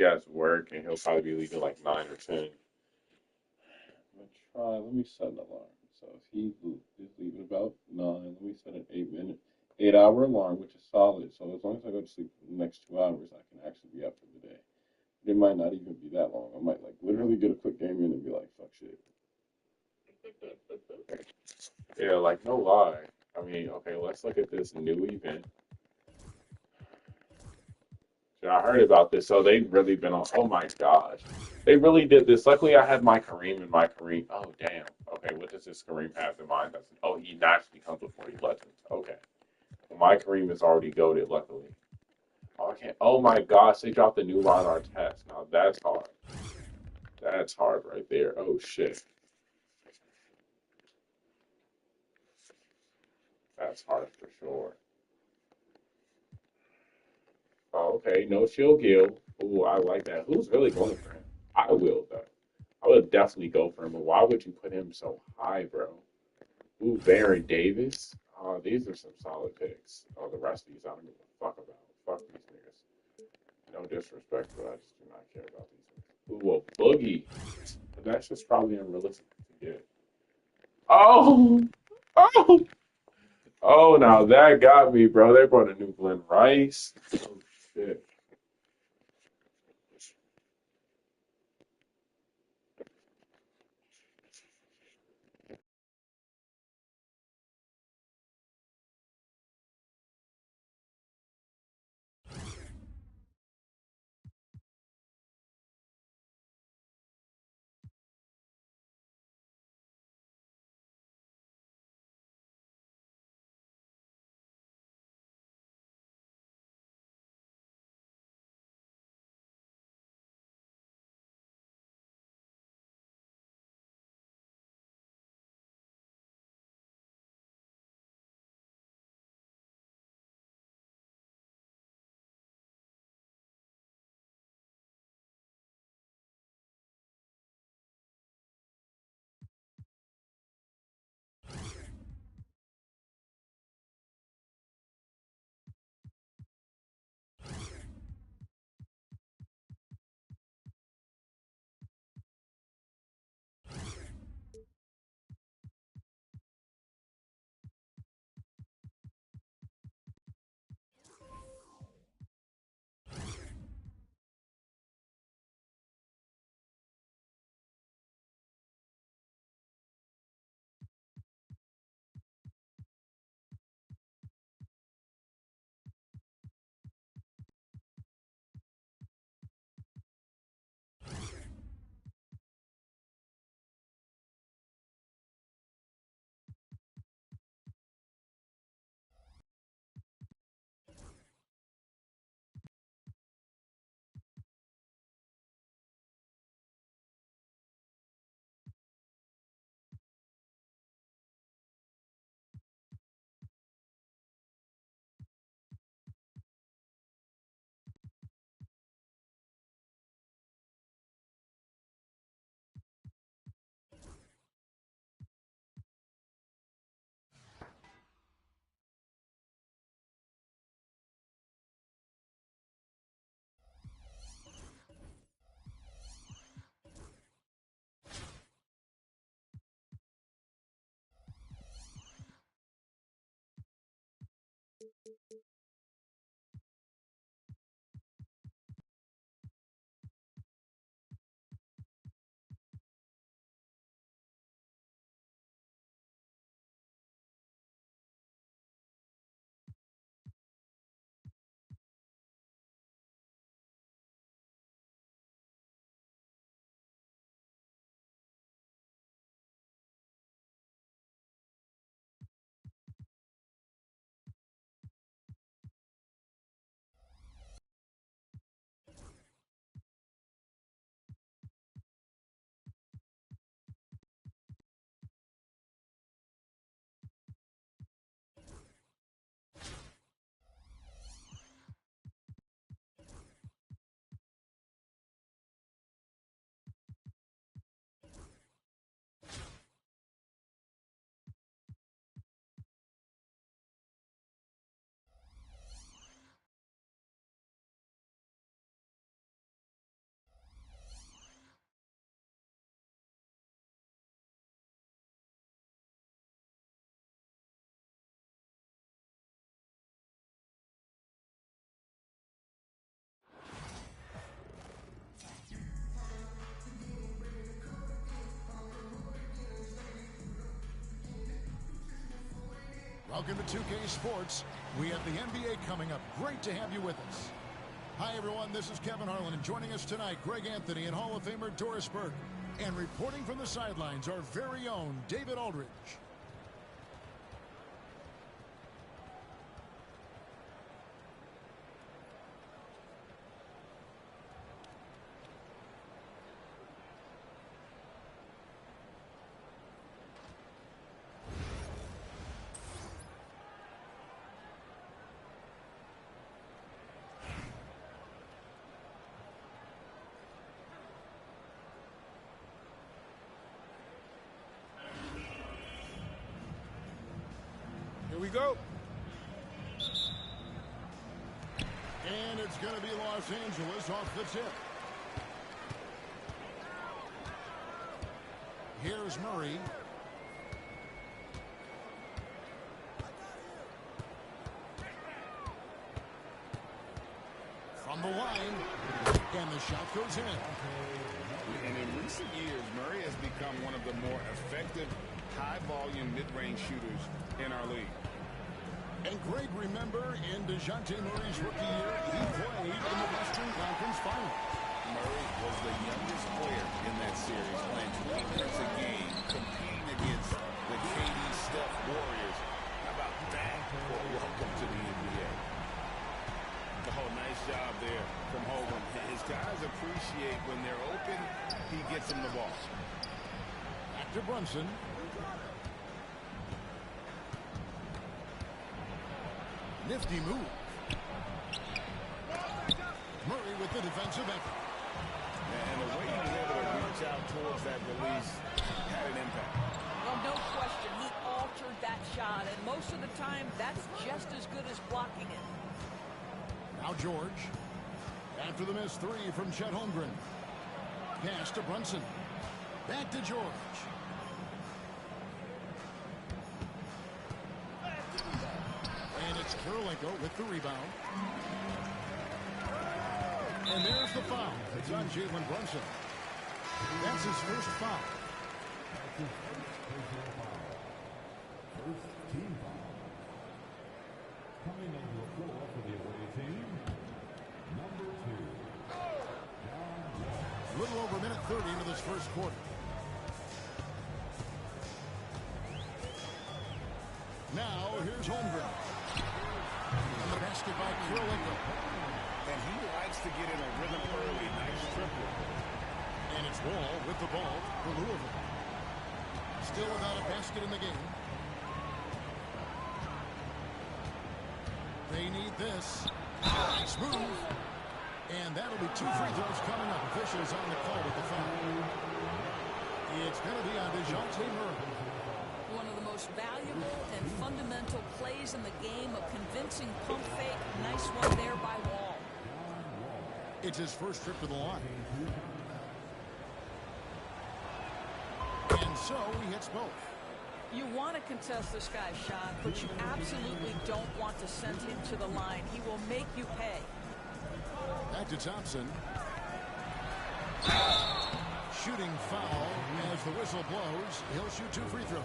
He has work, and he'll probably be leaving like 9 or 10. I'm gonna try. Let me set an alarm. So if is leaving about 9, let me set an 8 minute, 8 hour alarm, which is solid. So as long as I go to sleep for the next 2 hours, I can actually be up for the day. It might not even be that long. I might like literally get a quick game in and be like, fuck shit. Yeah, like no lie. I mean, okay, let's look at this new event. Yeah, I heard about this. So they've really been on. Oh my gosh, they really did this. Luckily, I had my Kareem and my Kareem. Oh damn. Okay, what does this Kareem have in mind? Oh, he naturally comes with 40 legends. Okay, well, my Kareem is already goaded. Luckily. Okay. Oh my gosh, they dropped a new line on test. Now that's hard. That's hard right there. Oh shit, that's hard for sure. Oh, okay, no shield Gill. Ooh, I like that. Who's really going for him? I will though. I would definitely go for him. But why would you put him so high, bro? Ooh, Baron Davis. Oh, these are some solid picks. Oh, the rest of these I don't give a fuck about. Fuck these niggas. No disrespect, but I just do not care about these niggas. Ooh, a boogie. But that's just probably unrealistic to get. Oh, oh, oh! Now that got me, bro. They brought a new Glen Rice. Oh shit. Welcome to 2K Sports. We have the NBA coming up. Great to have you with us. Hi, everyone. This is Kevin Harlan, and joining us tonight, Greg Anthony and Hall of Famer Doris Burke. And reporting from the sidelines, our very own David Aldridge. Here we go. And it's going to be Los Angeles off the tip. Here's Murray. From the line. And the shot goes in. And in recent years, Murray has become one of the more effective high-volume mid-range shooters in our league. And Greg, remember, in DeJounte Murray's rookie year, he played in the Western Conference Finals. Murray was the youngest player in that series, playing 20 minutes a game, competing against the KD Steph Warriors. How about that for welcome to the NBA? Oh, nice job there from Hogan. His guys appreciate when they're open, he gets them the ball. Back to Brunson. Nifty move. Murray with the defensive effort. And the way he was able to reach out towards that release had an impact. Well, no question. He altered that shot, and most of the time, that's just as good as blocking it. Now George. After the missed three from Chet Holmgren. Pass to Brunson. Back to George. And it's Karolinko with the rebound. And there's the foul. It's on Jalen Brunson. That's his first foul. First team foul. Coming on the floor for the away team, number 2. A little over a minute 30 into this first quarter. Now, here's Holmgren. And the basket by Karolinko. And he likes to get in a rhythm early. Nice triple. And it's Wall with the ball for Louisville. Still without a basket in the game. They need this. Nice move. And that'll be 2 free throws coming up. Officials on the call with the foul. It's going to be on DeJounte Murray. One of the most valuable and fundamental plays in the game, a convincing pump fake. Nice one there by Wall. It's his first trip to the line. And so he hits both. You want to contest this guy's shot, but you absolutely don't want to send him to the line. He will make you pay. Back to Thompson. Shooting foul as the whistle blows. He'll shoot 2 free throws.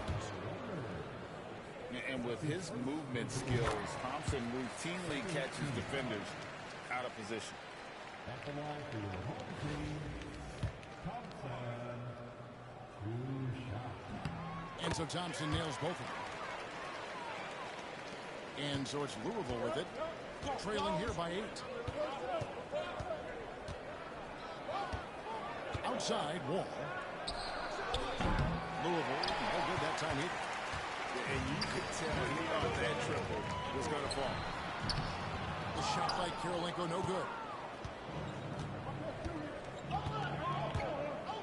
And with his movement skills, Thompson routinely catches defenders out of position. At the line for your home team, Thompson. 2 shots. And so Thompson nails both of them. And so it's Louisville with it. Trailing here by 8. Outside, Wall. Louisville, no good that time either. And you could tell he thought that triple was going to fall. The shot by Karolinko, no good.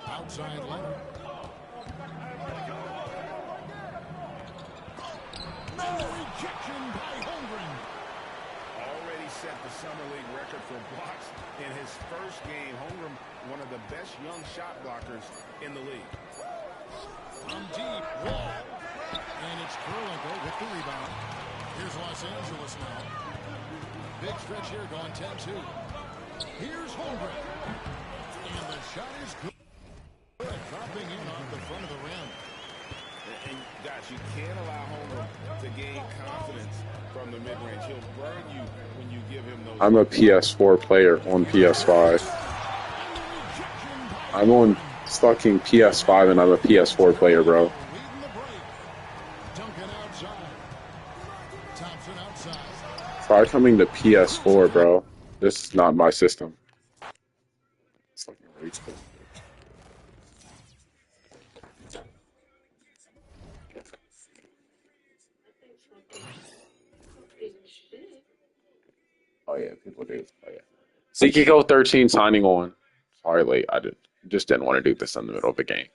Outside Leonard. No rejection by Holmgren. Already set the Summer League record for blocks in his first game. Holmgren, one of the best young shot blockers in the league. From deep, Wall. And it's Karolinko with the rebound. Here's Los Angeles now. Big stretch here, going 10-2. Here's Holmgren. And the shot is good. Dropping in off the front of the rim. And Josh, you can't allow Homer to gain confidence from the mid-range. He'll burn you when you give him those I'm a looks. PS4 player on PS5. I'm on fucking PS5 and I'm a PS4 player, bro. Leading the break. Duncan outside. Thompson outside. Try coming to PS4, bro. This is not my system. It's fucking rage quit. Oh yeah, people do. Oh yeah. Sekiko 13 signing on. Sorry, late. Just didn't want to do this in the middle of the game.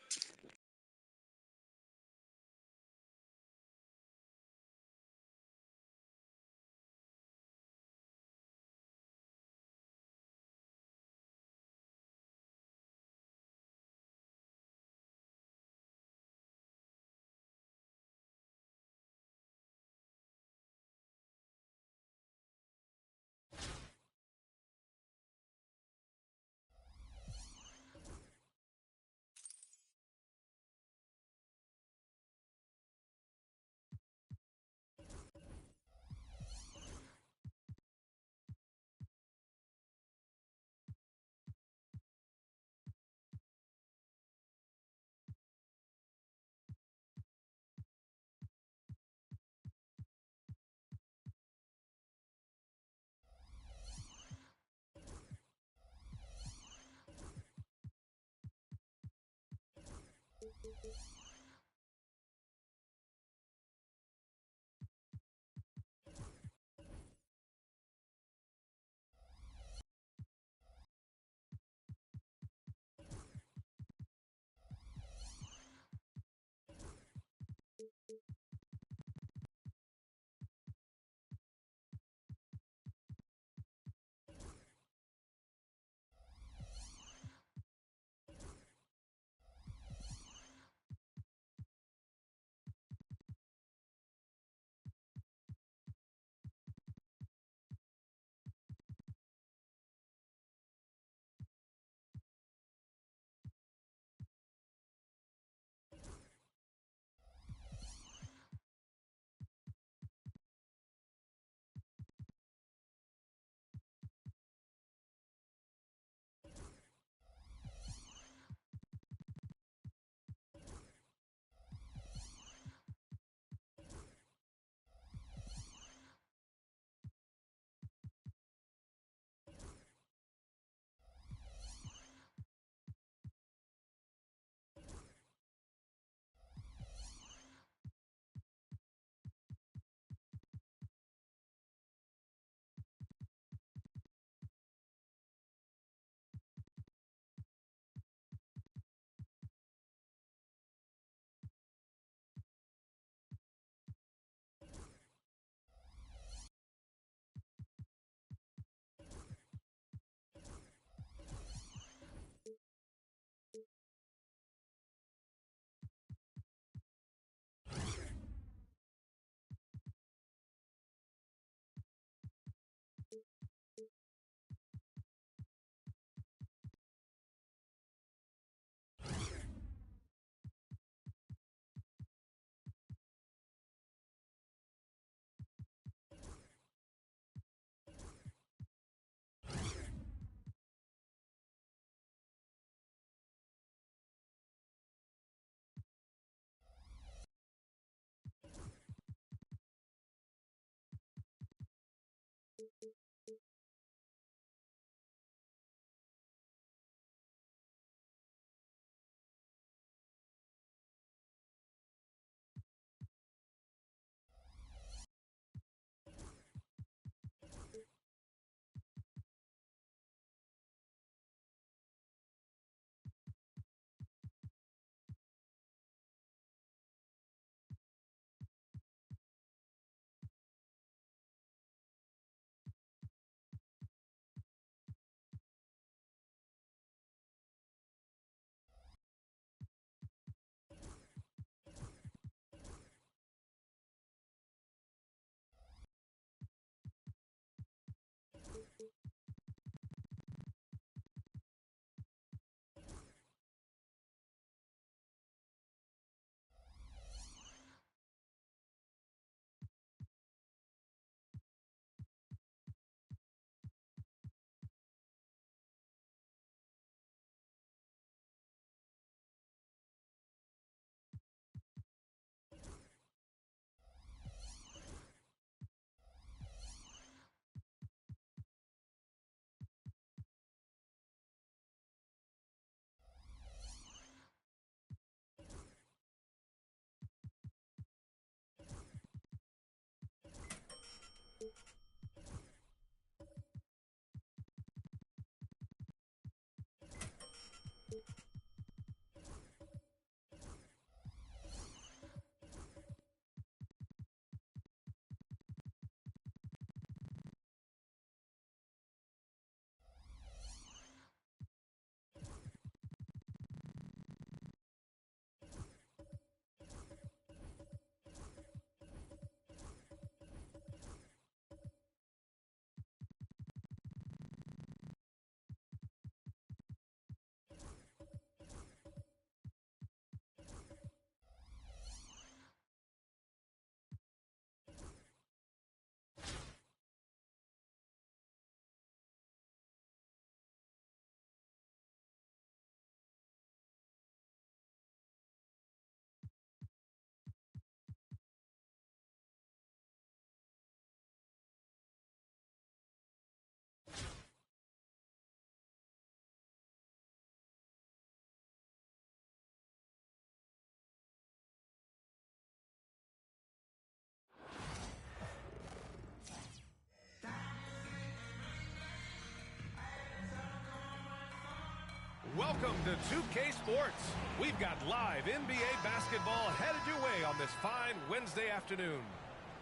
Welcome to 2K Sports. We've got live NBA basketball headed your way on this fine Wednesday afternoon.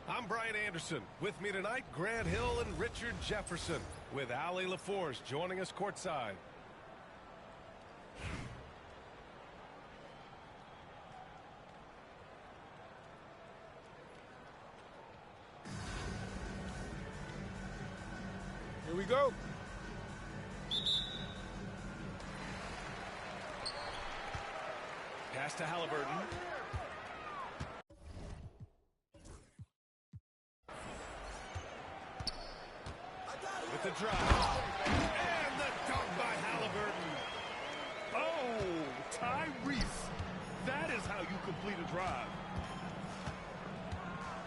I'm Brian Anderson. With me tonight, Grant Hill and Richard Jefferson, with Allie LaForce joining us courtside. Here we go. Pass to Halliburton. With the drive. And the dunk by Halliburton. Oh, Tyrese. That is how you complete a drive.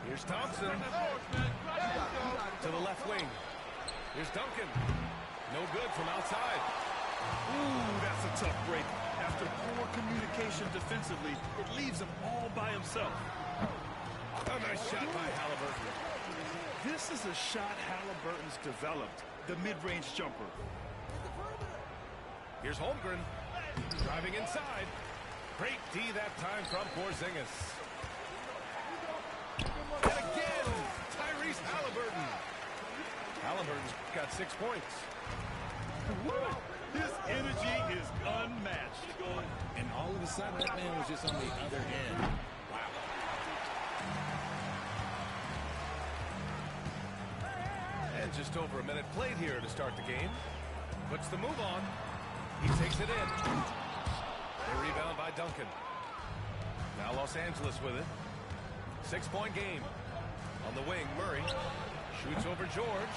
Here's Thompson. To the left wing. Here's Duncan. No good from outside. Ooh, that's a tough break. After poor communication defensively, it leaves him all by himself. A nice shot by Halliburton. This is a shot Halliburton's developed, the mid-range jumper. Here's Holmgren. Driving inside. Great D that time from Porzingis. And again, Tyrese Halliburton. Halliburton's got 6 points. His energy is unmatched. And all of a sudden, that man was just on the other end. Wow. And just over a minute played here to start the game. Puts the move on. He takes it in. A rebound by Duncan. Now Los Angeles with it. 6-point game. On the wing, Murray. Shoots over George.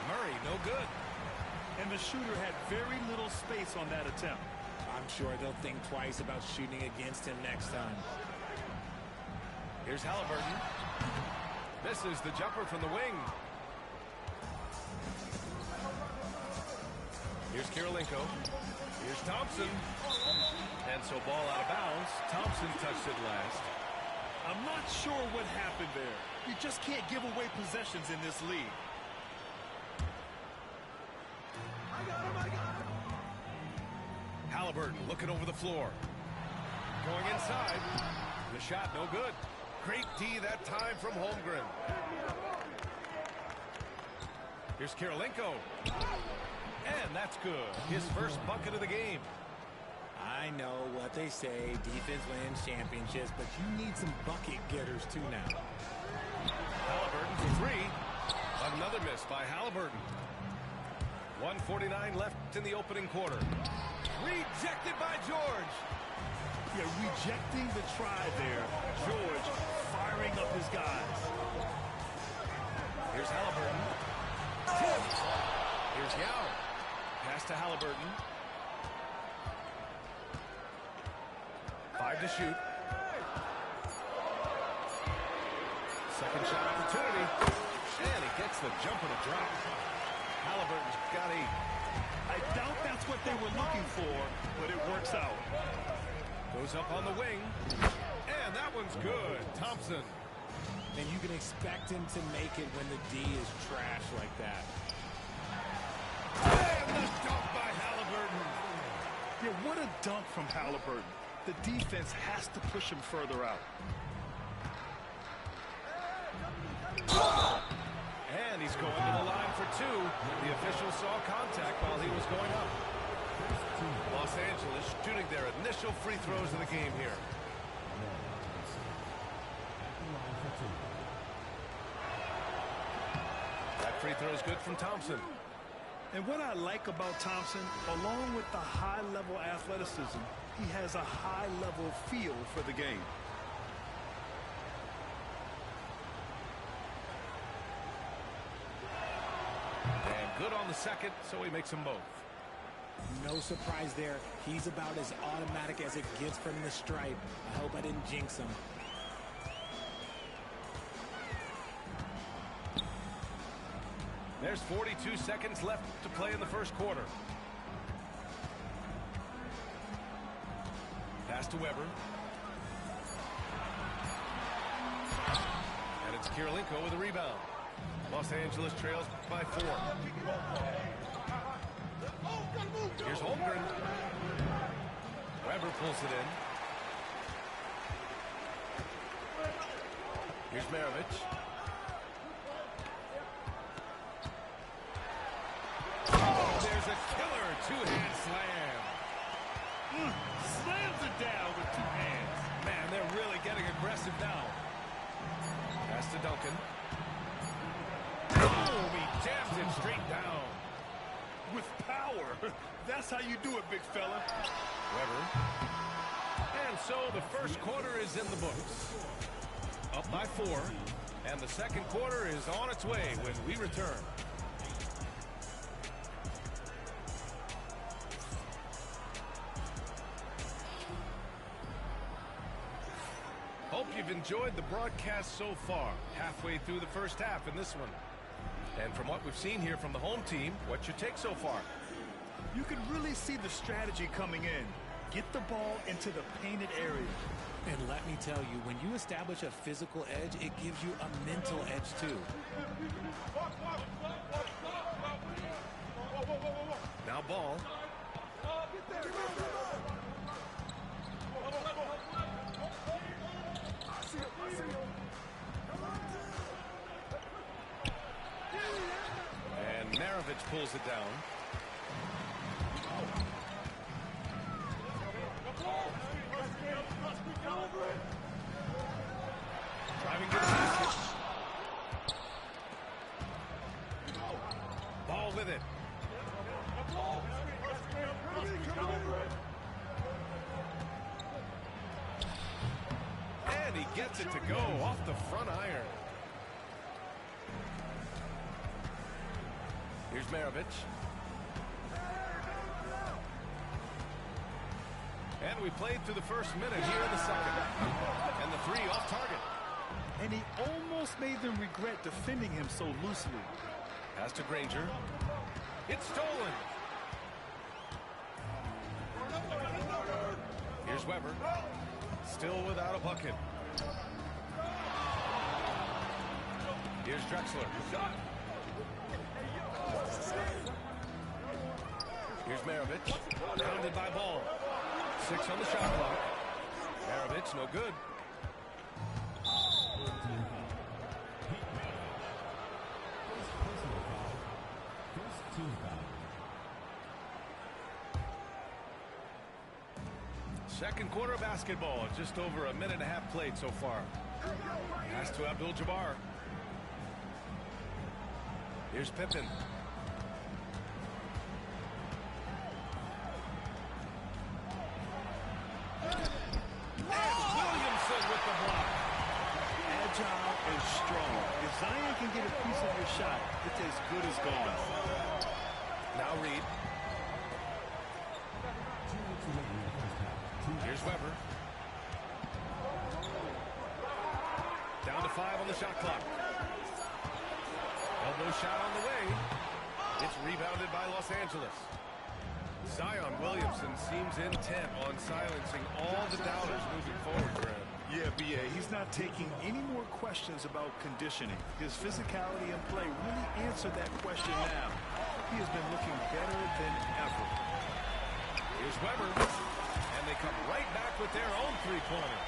Murray, no good. And the shooter had very little space on that attempt. I'm sure they'll think twice about shooting against him next time. Here's Halliburton. Misses the jumper from the wing. Here's Kirilenko. Here's Thompson. And so ball out of bounds. Thompson touched it last. I'm not sure what happened there. You just can't give away possessions in this league. Halliburton looking over the floor. Going inside. The shot no good. Great D that time from Holmgren. Here's Kirilenko. And that's good. His first bucket of the game. I know what they say, defense wins championships, but you need some bucket getters too now. Halliburton for three. Another miss by Halliburton. 1:49 left in the opening quarter. Rejected by George. Yeah, rejecting the try there. George firing up his guys. Here's Halliburton. Here's Yao. Pass to Halliburton. 5 to shoot. Second shot opportunity. And he gets the jumper to drop. Halliburton's got 8. I doubt that's what they were looking for, but it works out. Goes up on the wing. And that one's good. Thompson. And you can expect him to make it when the D is trash like that. And the dunk by Halliburton. Yeah, What a dunk from Halliburton. The defense has to push him further out. And he's going to the line for two. The official saw contact while he was going up. Los Angeles shooting their initial free throws of the game here. That free throw is good from Thompson. And what I like about Thompson, along with the high-level athleticism, he has a high-level feel for the game. And good on the second, so he makes them both. No surprise there. He's about as automatic as it gets from the stripe. I hope I didn't jinx him. There's 42 seconds left to play in the first quarter. Pass to Weber. And it's Kirilenko with a rebound. Los Angeles trails by 4. Here's Holmgren. Weber pulls it in. Here's Maravich. There's a killer two-hand slam. Slams it down with two hands. Man, they're really getting aggressive now. Pass to Duncan. Boom, he jams it straight down. With power. That's how you do it, big fella. Weber. And so the first quarter is in the books. Up by 4. And the second quarter is on its way when we return. Hope you've enjoyed the broadcast so far. Halfway through the first half in this one. And from what we've seen here from the home team, what's your take so far? You can really see the strategy coming in. Get the ball into the painted area. And let me tell you, when you establish a physical edge, it gives you a mental edge too. Now ball. And Maravich pulls it down. Driving to the basket. Ball with it. And he gets it to go off the front iron. Here's Maravich. And we played through the first minute here in the second. And the 3 off target. And he almost made them regret defending him so loosely. Pass to Granger. It's stolen. Here's Weber. Still without a bucket. Here's Drexler. Here's Maravich. Pounded by Ball. 6 on the shot clock. Maravich, no good. Second quarter basketball. Just over a minute and a half played so far. Pass to Abdul-Jabbar. Here's Pippen. Agile and strong. If Zion can get a piece of your shot, it's as good as gone. Now Reed. Here's Weber. Down to 5 on the shot clock. Elbow shot on the way. It's rebounded by Los Angeles. Zion Williamson seems intent on silencing all the doubters moving forward, Graham. Yeah, B.A., he's not taking any more questions about conditioning. His physicality and play really answered that question now. He has been looking better than ever. Here's Weber. And they come right back with their own three-pointer.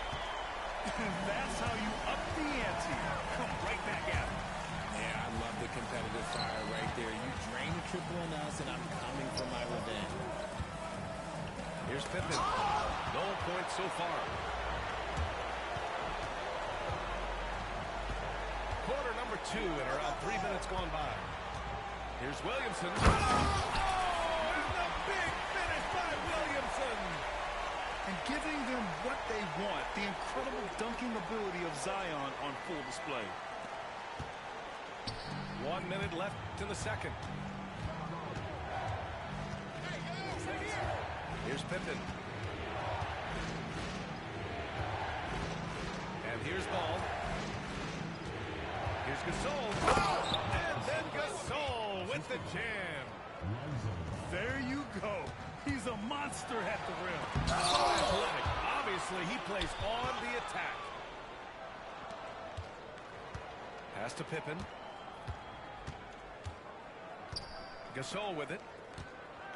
That's how you up the ante. Come right back at it. Yeah, I love the competitive fire right there. You drain a triple on us, and I'm coming for my revenge. Here's Pippen. No points so far. Quarter number 2 and around 3 minutes gone by. Here's Williamson. Oh, and the big finish by Williamson. And giving them what they want, the incredible dunking ability of Zion on full display. 1 minute left in the second. Here's Pippen. And here's Ball. Here's Gasol. And then Gasol with the jam. There you go. He's a monster at the rim. So athletic. Obviously, he plays on the attack. Pass to Pippen. Gasol with it.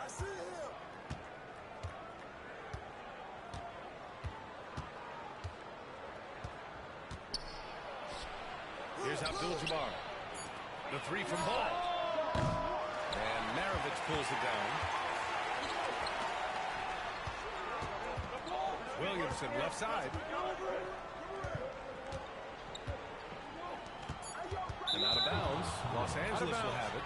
I see him. Here's Abdul-Jabbar. The three from Ball. And Maravich pulls it down. Williamson left side. And out of bounds. Los Angeles will have it.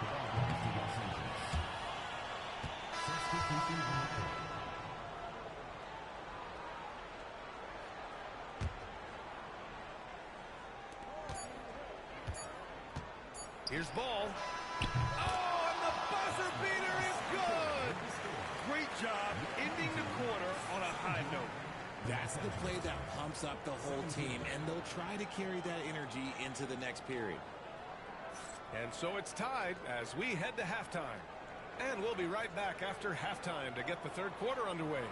Here's Ball. Oh, and the buzzer beater is good. Great job ending the quarter on a high note. That's the play that pumps up the whole team, and they'll try to carry that energy into the next period. And so it's tied as we head to halftime. And we'll be right back after halftime to get the third quarter underway.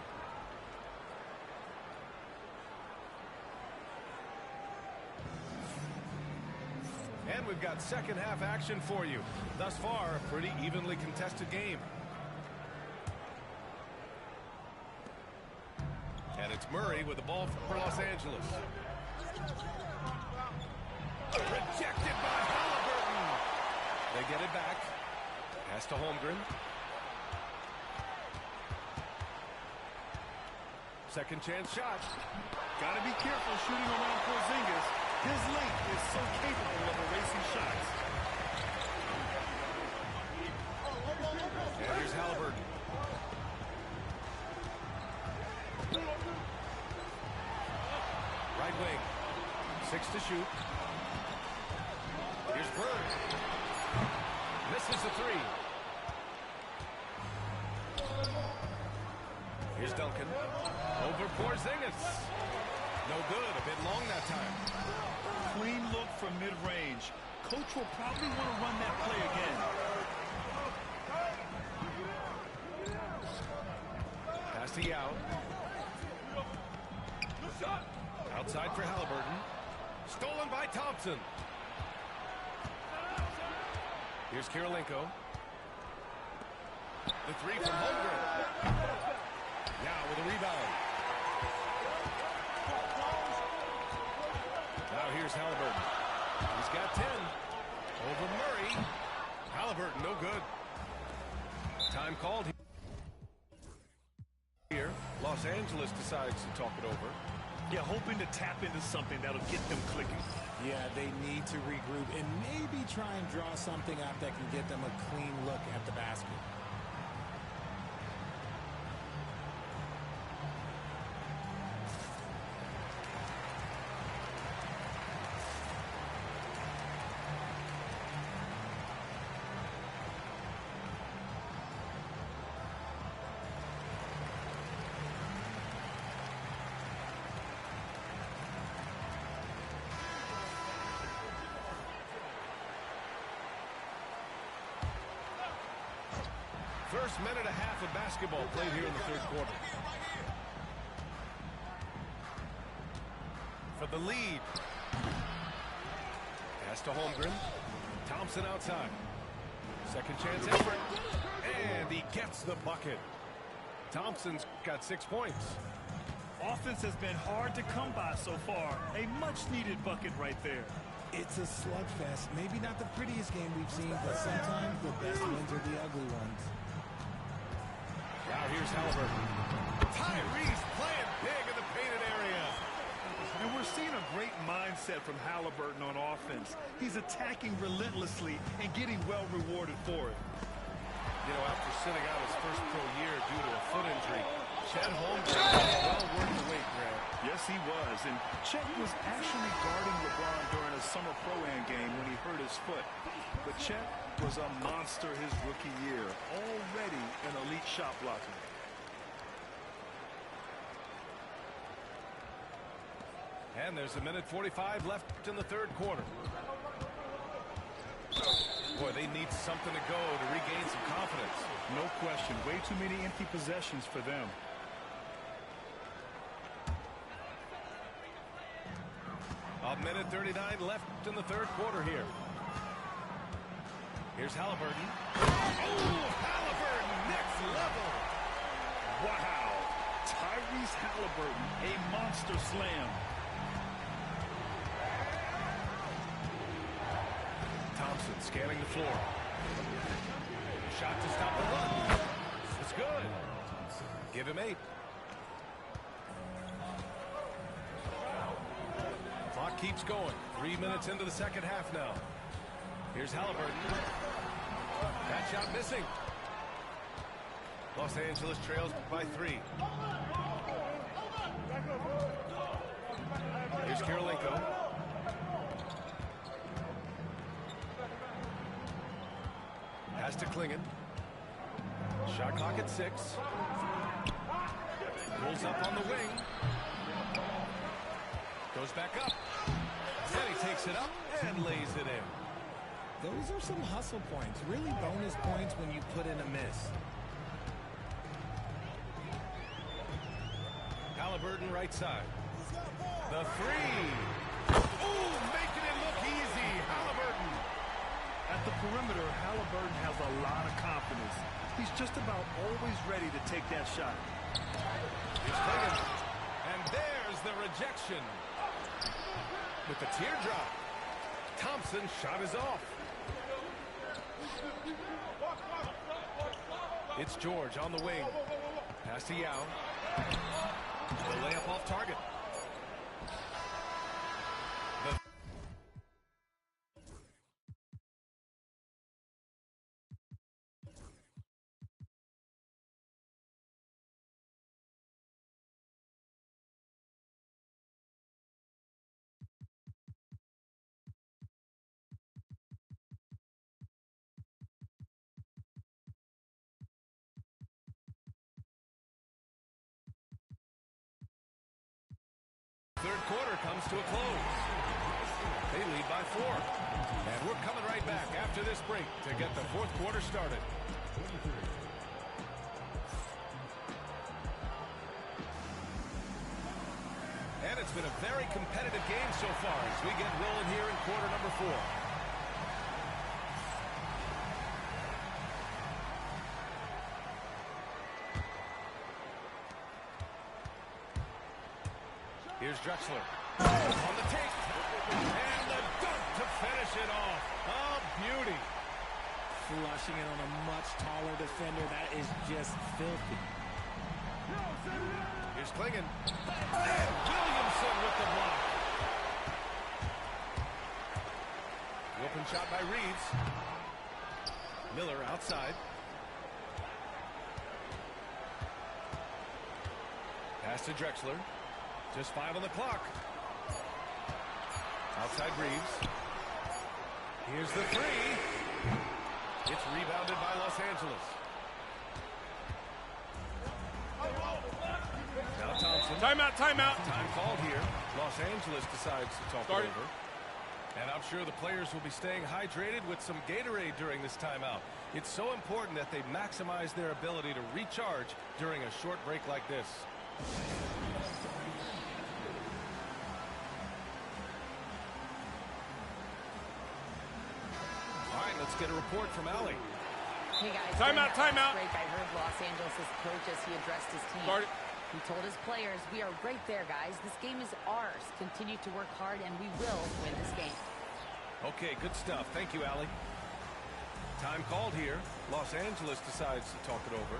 And we've got second half action for you. Thus far, a pretty evenly contested game. And it's Murray with the ball for Los Angeles. Rejected by Halliburton. They get it back. Pass to Holmgren. Second chance shot. Got to be careful shooting around Porzingis. His length is so capable of erasing shots. And here's Halliburton. Right wing. 6 to shoot. Here's Bird. Misses the 3. Here's Duncan. Over Porzingis. No good. A bit long that time. Clean look from mid-range. Coach will probably want to run that play again. Pass to Yao. Outside for Halliburton. Stolen by Thompson. Here's Kirilenko. The 3 from Holmgren. Now with a rebound. Now here's Halliburton. He's got 10. Over Murray. Halliburton, no good. Time called here. Los Angeles decides to talk it over. Yeah, hoping to tap into something that'll get them clicking. Yeah, they need to regroup and maybe try and draw something up that can get them a clean look at the basket. First minute and a half of basketball played here in the third quarter. For the lead. Pass to Holmgren. Thompson outside. Second chance effort. And he gets the bucket. Thompson's got 6 points. Offense has been hard to come by so far. A much-needed bucket right there. It's a slugfest. Maybe not the prettiest game we've seen, but sometimes the best ones are the ugly ones. Now here's Halliburton. Tyrese playing big in the painted area. And we're seeing a great mindset from Halliburton on offense. He's attacking relentlessly and getting well rewarded for it. You know, after sitting out his first pro year due to a foot injury, Chet Holmgren was well worth the wait, Grant. Yes, he was. And Chet was actually guarding LeBron during a summer pro-am game when he hurt his foot. But Chet was a monster his rookie year, already an elite shot blocker. And there's a minute 45 left in the third quarter. Boy, they need something to go to regain some confidence. No question. Way too many empty possessions for them. A minute 39 left in the third quarter here. Here's Halliburton. Oh, Halliburton, next level. Wow. Tyrese Halliburton, a monster slam. Thompson scanning the floor. Shot to stop the run. It's good. Give him 8. Clock keeps going. 3 minutes into the second half now. Here's Halliburton. That shot missing. Los Angeles trails by 3. Here's Kirilenko. Pass to Klingon. Shot clock at 6. Pulls up on the wing. Goes back up. And he takes it up and lays it in. Those are some hustle points. Really bonus points when you put in a miss. Halliburton right side. The 3. Ooh, making it look easy. Halliburton. At the perimeter, Halliburton has a lot of confidence. He's just about always ready to take that shot. Here's Klingon. And there's the rejection. With the teardrop. Thompson's shot is off. It's George on the wing. Pass to Yao. The layup off target. Third quarter comes to a close. They lead by 4. And we're coming right back after this break to get the fourth quarter started. And it's been a very competitive game so far as we get rolling here in quarter number 4. Here's Drexler. On the take. And the dunk to finish it off. Oh, beauty. Flushing it on a much taller defender. That is just filthy. Here's Klingon. And Williamson with the block. The open shot by Reeves. Miller outside. Pass to Drexler. Just 5 on the clock. Outside Reeves. Here's the 3. It's rebounded by Los Angeles. Now Thompson. Timeout, timeout. Time called here. Los Angeles decides to talk it over. And I'm sure the players will be staying hydrated with some Gatorade during this timeout. It's so important that they maximize their ability to recharge during a short break like this. All right, let's get a report from Allie. Hey guys, Timeout, timeout. break, I heard Los Angeles' coach as he addressed his team. Start it. He told his players, we are right there, guys. This game is ours. Continue to work hard, and we will win this game. Okay, good stuff. Thank you, Allie. Time called here. Los Angeles decides to talk it over.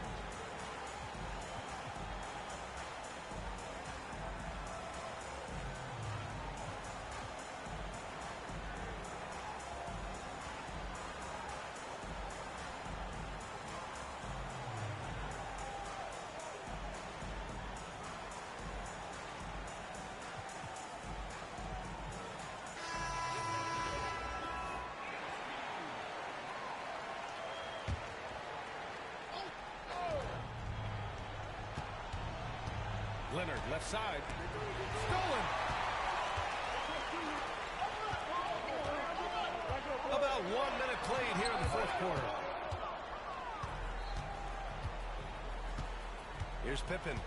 Leonard, left side. Stolen. About 1 minute played here in the fourth quarter. Here's Pippen.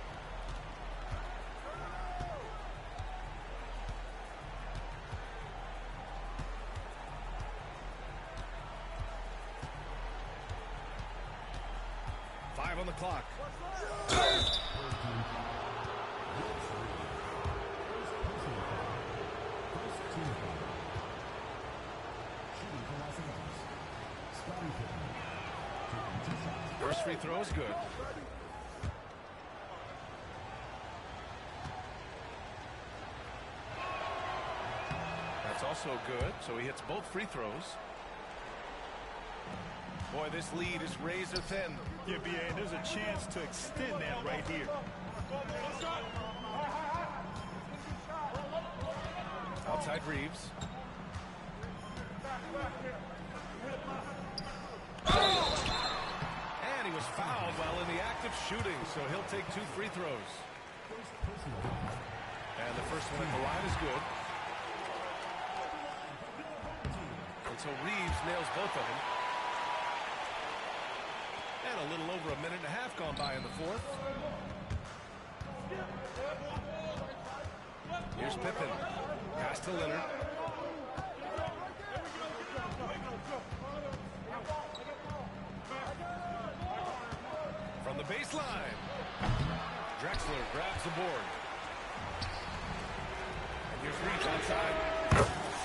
Five on the clock. First free throw is good. That's also good, so he hits both free throws. Boy, this lead is razor thin. Yeah, BA, there's a chance to extend that right here. Outside Reeves. And he was fouled while in the act of shooting, so he'll take 2 free throws. And the first one at the line is good. And so Reeves nails both of them. And a little over a minute and a half gone by in the fourth. Here's Pippen. Pass to Leonard. From the baseline. Drexler grabs the board. And here's Reeves outside.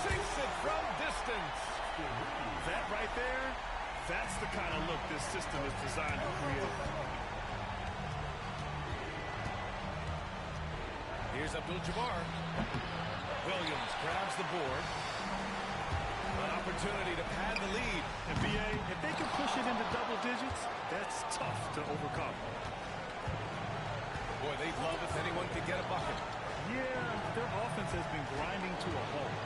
Sinks it from distance. That right there, that's the kind of look this system is designed to create. Here's Abdul-Jabbar. Williams grabs the board. An opportunity to pad the lead. And BA, if they can push it into double digits, that's tough to overcome. Boy, they'd love if anyone could get a bucket. Yeah, their offense has been grinding to a halt.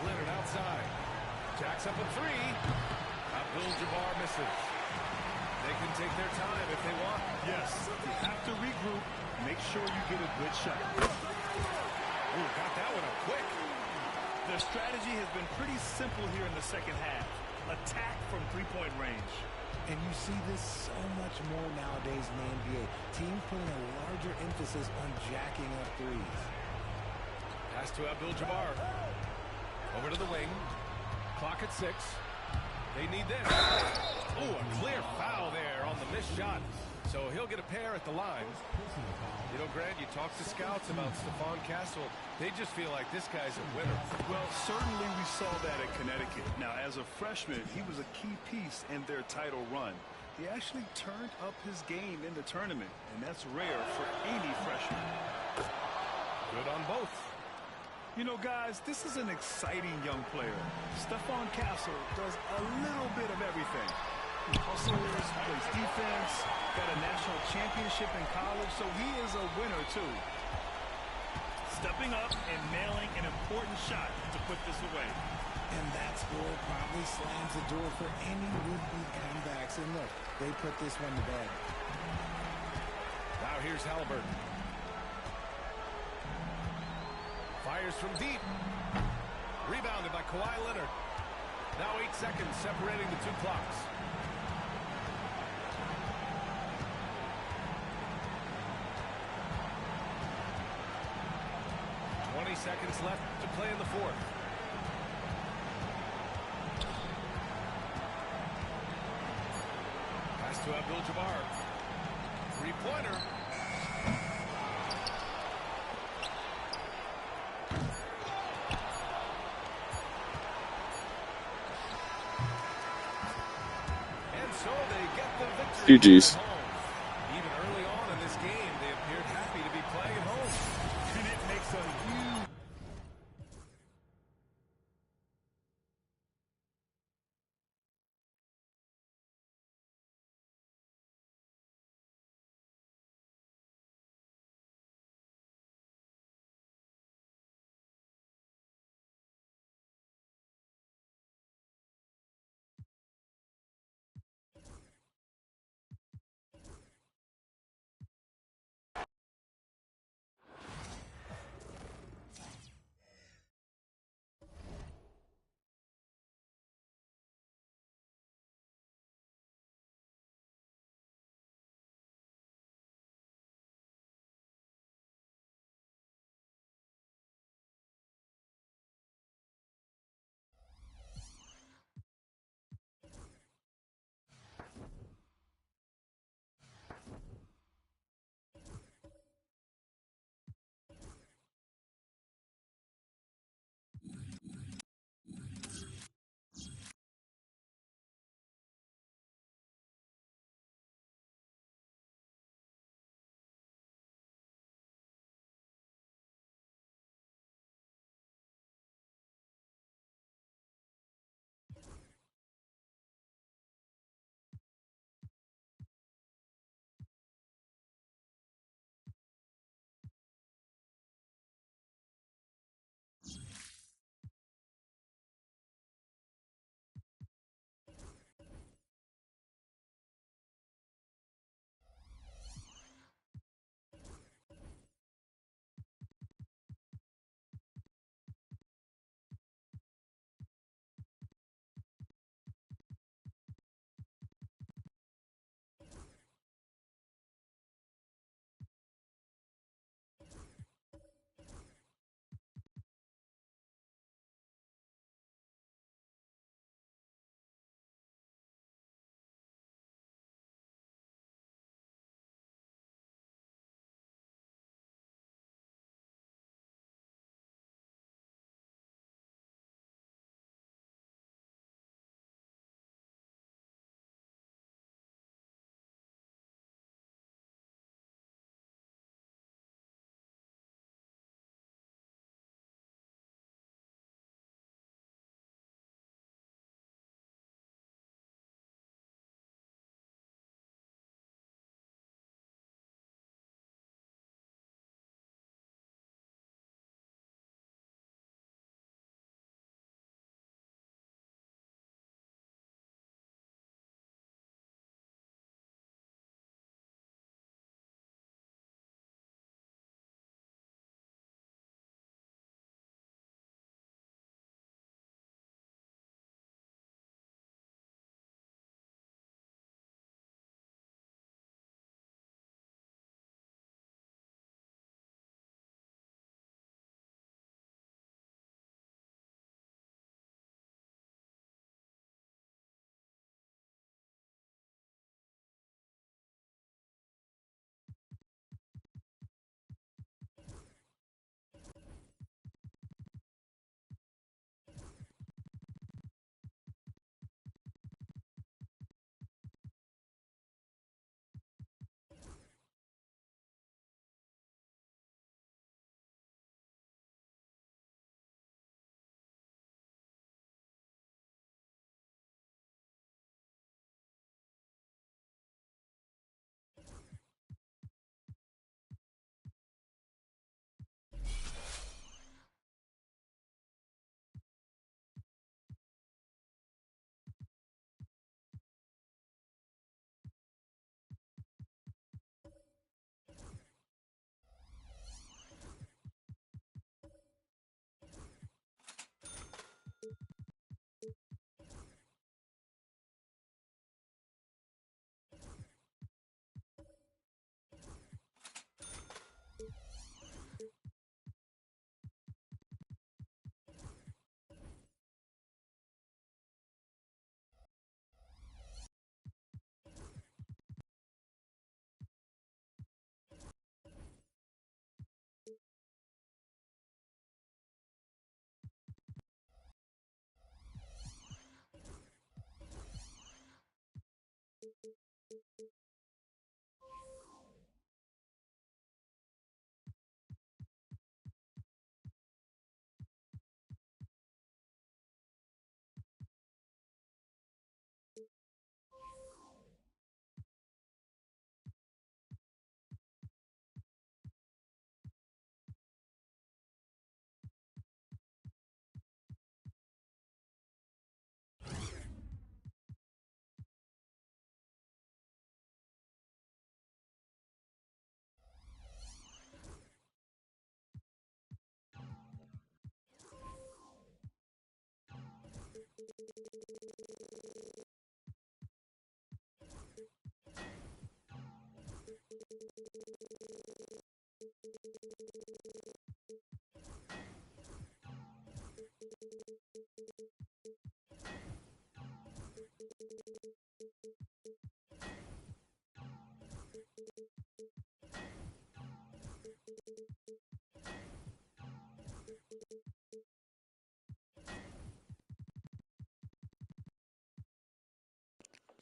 Leonard outside. Jacks up a 3. Abdul-Jabbar misses. They can take their time if they want. Yes, you have to regroup. Make sure you get a good shot. Ooh, got that one up quick. Their strategy has been pretty simple here in the second half. Attack from three-point range. And you see this so much more nowadays in the NBA. Teams putting a larger emphasis on jacking up threes. Pass to Abdul-Jabbar. Over to the wing. Clock at 6. They need this. Ooh, a clear foul there on the missed shot. So he'll get a pair at the line. You know, Grant, you talk to scouts about Stephon Castle. They just feel like this guy's a winner. Well, certainly we saw that at Connecticut. Now, as a freshman, he was a key piece in their title run. He actually turned up his game in the tournament, and that's rare for any freshman. Good on both. You know, guys, this is an exciting young player. Stephon Castle does a little bit of everything. He hustles, plays defense, got a national championship in college, so he is a winner, too. Stepping up and nailing an important shot to put this away. And that score probably slams the door for any would-be comebacks. And look, they put this one to bed. Now here's Halliburton. Fires from deep. Rebounded by Kawhi Leonard. Now 8 seconds separating the 2 clocks. Seconds left to play in the fourth. to Abdul-Jabbar. Three-pointer. And so they get the victory GG's. at home. Even early on in this game, they appeared happy to be playing at home. And it makes a huge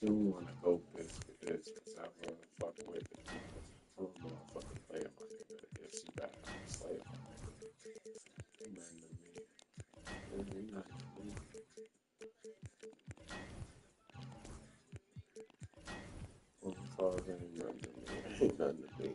I don't want to go bitch for this because I want to fuck with it. I don't know I fucking play my nigga. If she bad, I'm slay my nigga. Ain't nothing to me. Ain't nothing to me. Cause ain't nothing to me. Ain't nothing to me.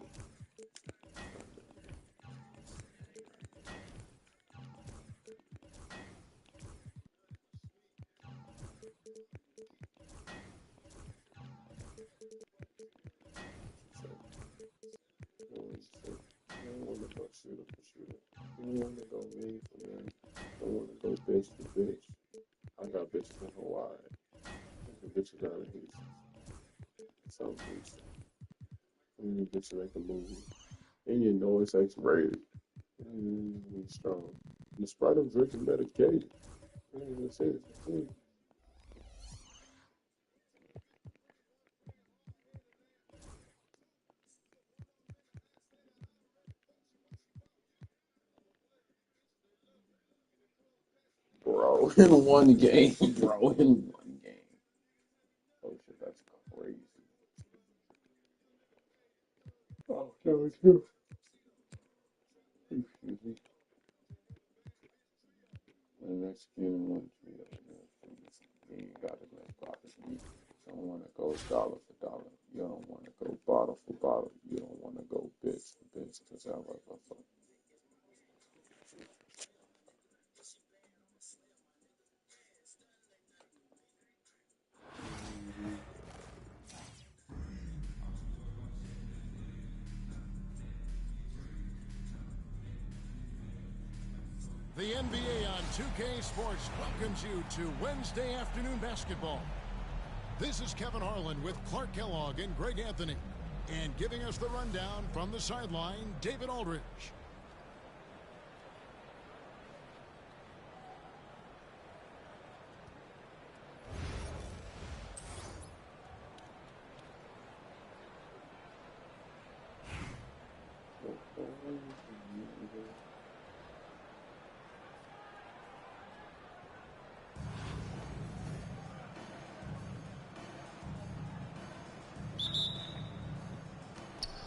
I don't want to go shooter for shooter. I don't want to go man for man. I don't want to go bitch for bitch. I got bitches in Hawaii. The bitches out of Houston. Some bitch. I mean, bitch make a movie. And you know it's X-rated. Strong. Despite of drinking medicated. That's it. Bro, in one game, bro, in one game. Oh shit, that's crazy. Oh, that was you. Excuse me. The next game, one trio. You ain't got enough profit. You don't want to go dollar for dollar. You don't want to go bottle for bottle. You don't want to go bitch for bitch because I like a fuck. The NBA on 2K Sports welcomes you to Wednesday afternoon basketball. This is Kevin Harlan with Clark Kellogg and Greg Anthony. And giving us the rundown from the sideline, David Aldridge.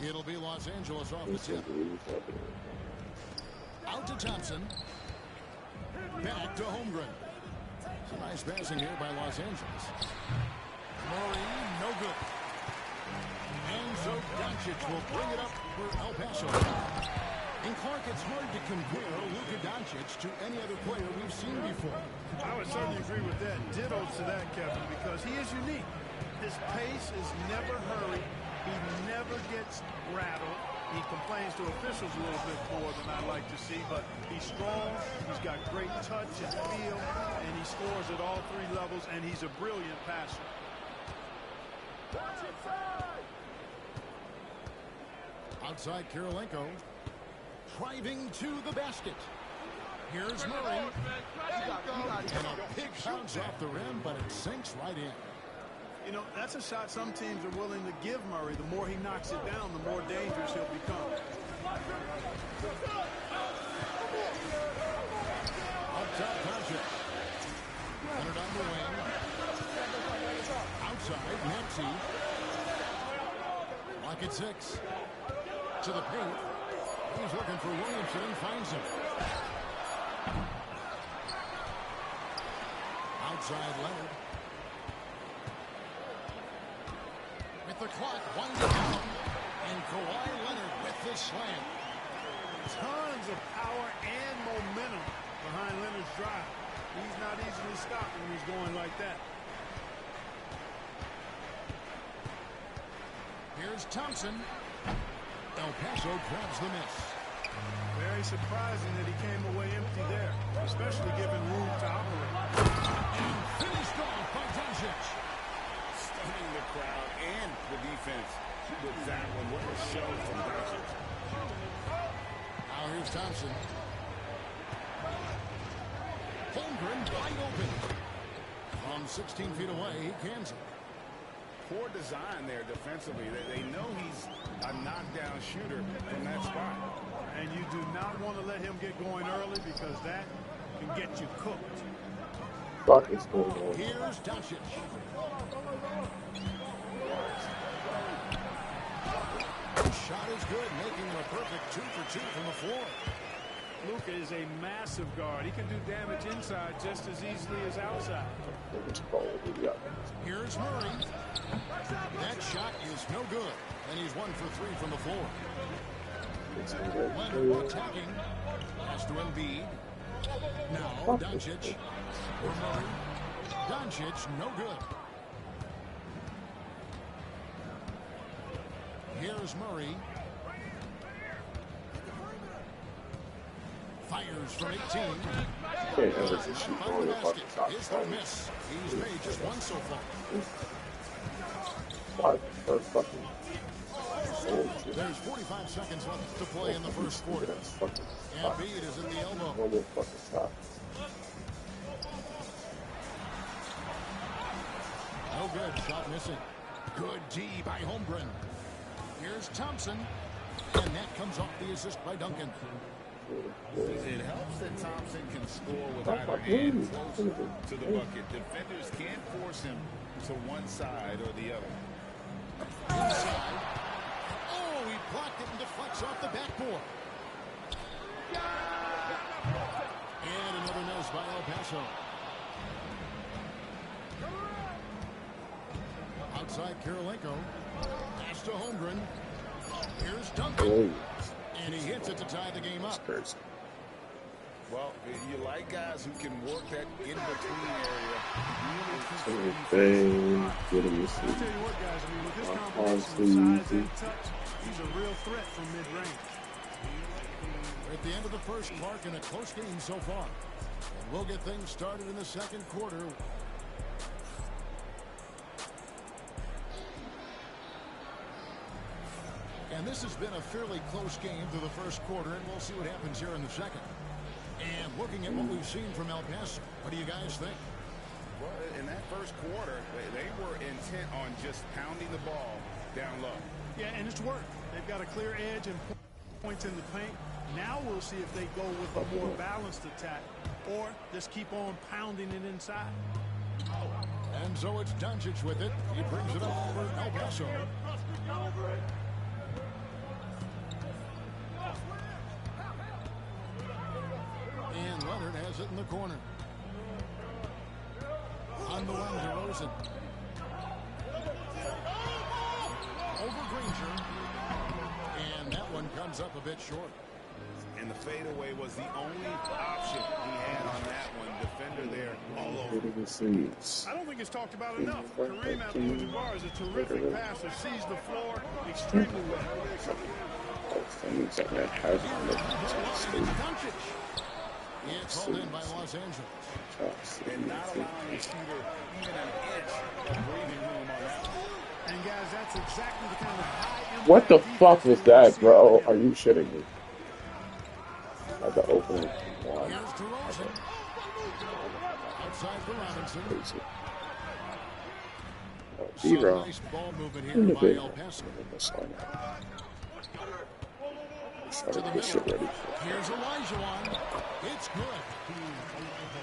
It'll be Los Angeles off the tip. Out to Thompson. Back to Holmgren. Some nice passing here by Los Angeles. Murray, no good. And so Doncic will bring it up for El Paso. And Clark, it's hard to compare Luka Doncic to any other player we've seen before. I would certainly agree with that. Ditto to that, Kevin, because he is unique. His pace is never hurried. He never gets rattled. He complains to officials a little bit more than I'd like to see, but he's strong, he's got great touch and feel, and he scores at all three levels, and he's a brilliant passer. Outside Kirilenko. Driving to the basket. Here's Murray. And a big bounce off the rim, but it sinks right in. You know, that's a shot some teams are willing to give Murray. The more he knocks it down, the more dangerous he'll become. Up top, Doncic. Centered on the wing. Outside, Nancy. Pocket 6. To the paint. He's looking for Williamson and finds him. Outside Leonard. With the clock winding down. And Kawhi Leonard with the slam. Tons of power and momentum behind Leonard's drive. He's not easily stopped when he's going like that. Here's Thompson. El Paso grabs the miss. Very surprising that he came away empty there, especially given room to operate. And finished off by Doncic. Stunning the crowd and the defense with that one. What a show from Doncic. Now here's Thompson. Holmgren wide open. From 16 feet away, he cans it. Poor design there defensively. They know he's a knockdown shooter from that spot. And you do not want to let him get going early because that can get you cooked. Fuck is going on? Here's Doncic. Shot is good, making him a perfect 2 for 2 from the floor. Luka is a massive guard. He can do damage inside just as easily as outside. Here's Murray. That shot is no good, and he's 1 for 3 from the floor. Leonard attacking. Pass to Embiid. Now Doncic. For Murray. Doncic, no good. Here's Murray. Fires from 18. Can't ever see shoot By all the the basket. fucking Is shots. no miss. He's made just one so far. What the fucking There's 45 seconds left to play in the first quarter. Embiid is in the elbow. No more fucking stop. No good. Shot missing. Good D by Holmgren. Here's Thompson. And that comes off the assist by Duncan. It helps that Thompson can score with either hand closer to the bucket. Defenders can't force him to one side or the other. Inside. Oh, he blocked it and deflects off the backboard. And another miss by El Paso. Outside Kirilenko. Pass to Holmgren. Here's Duncan. And he hits it to tie the game up. Well, you like guys who can work that in-between area. Anything, get him I'll tell you what, guys, I mean, with this combination of size and touch, he's a real threat from mid-range. We're at the end of the first mark in a close game so far. And we'll get things started in the second quarter. And this has been a fairly close game through the first quarter, and we'll see what happens here in the second. And looking at what we've seen from El Paso, what do you guys think? Well, in that first quarter, they were intent on just pounding the ball down low. Yeah, and it's worked. They've got a clear edge and points in the paint. Now we'll see if they go with a more balanced attack or just keep on pounding it inside. And so it's Doncic with it. He brings it up over El Paso. And Leonard has it in the corner. On the run to Rosen. Over Granger. And that one comes up a bit short. And the fadeaway was the only option he had on that one. Defender there all over. I don't think it's talked about enough. Kareem Abdul-Jabbar is a terrific passer, sees the floor extremely well. It's hauled in by Los Angeles. And not allowing the shooter even an inch of breathing room on that one. And guys, that's exactly the kind of high impact What the fuck defense was we that, see bro? out there. Are you shitting me? At the opening one. Here's DeRozan. Outside for Robinson. Crazy. Some Zero. nice ball movement In the here by big El one. Paso. Started To the this shit middle. ready. Here's Olajuwon. It's good.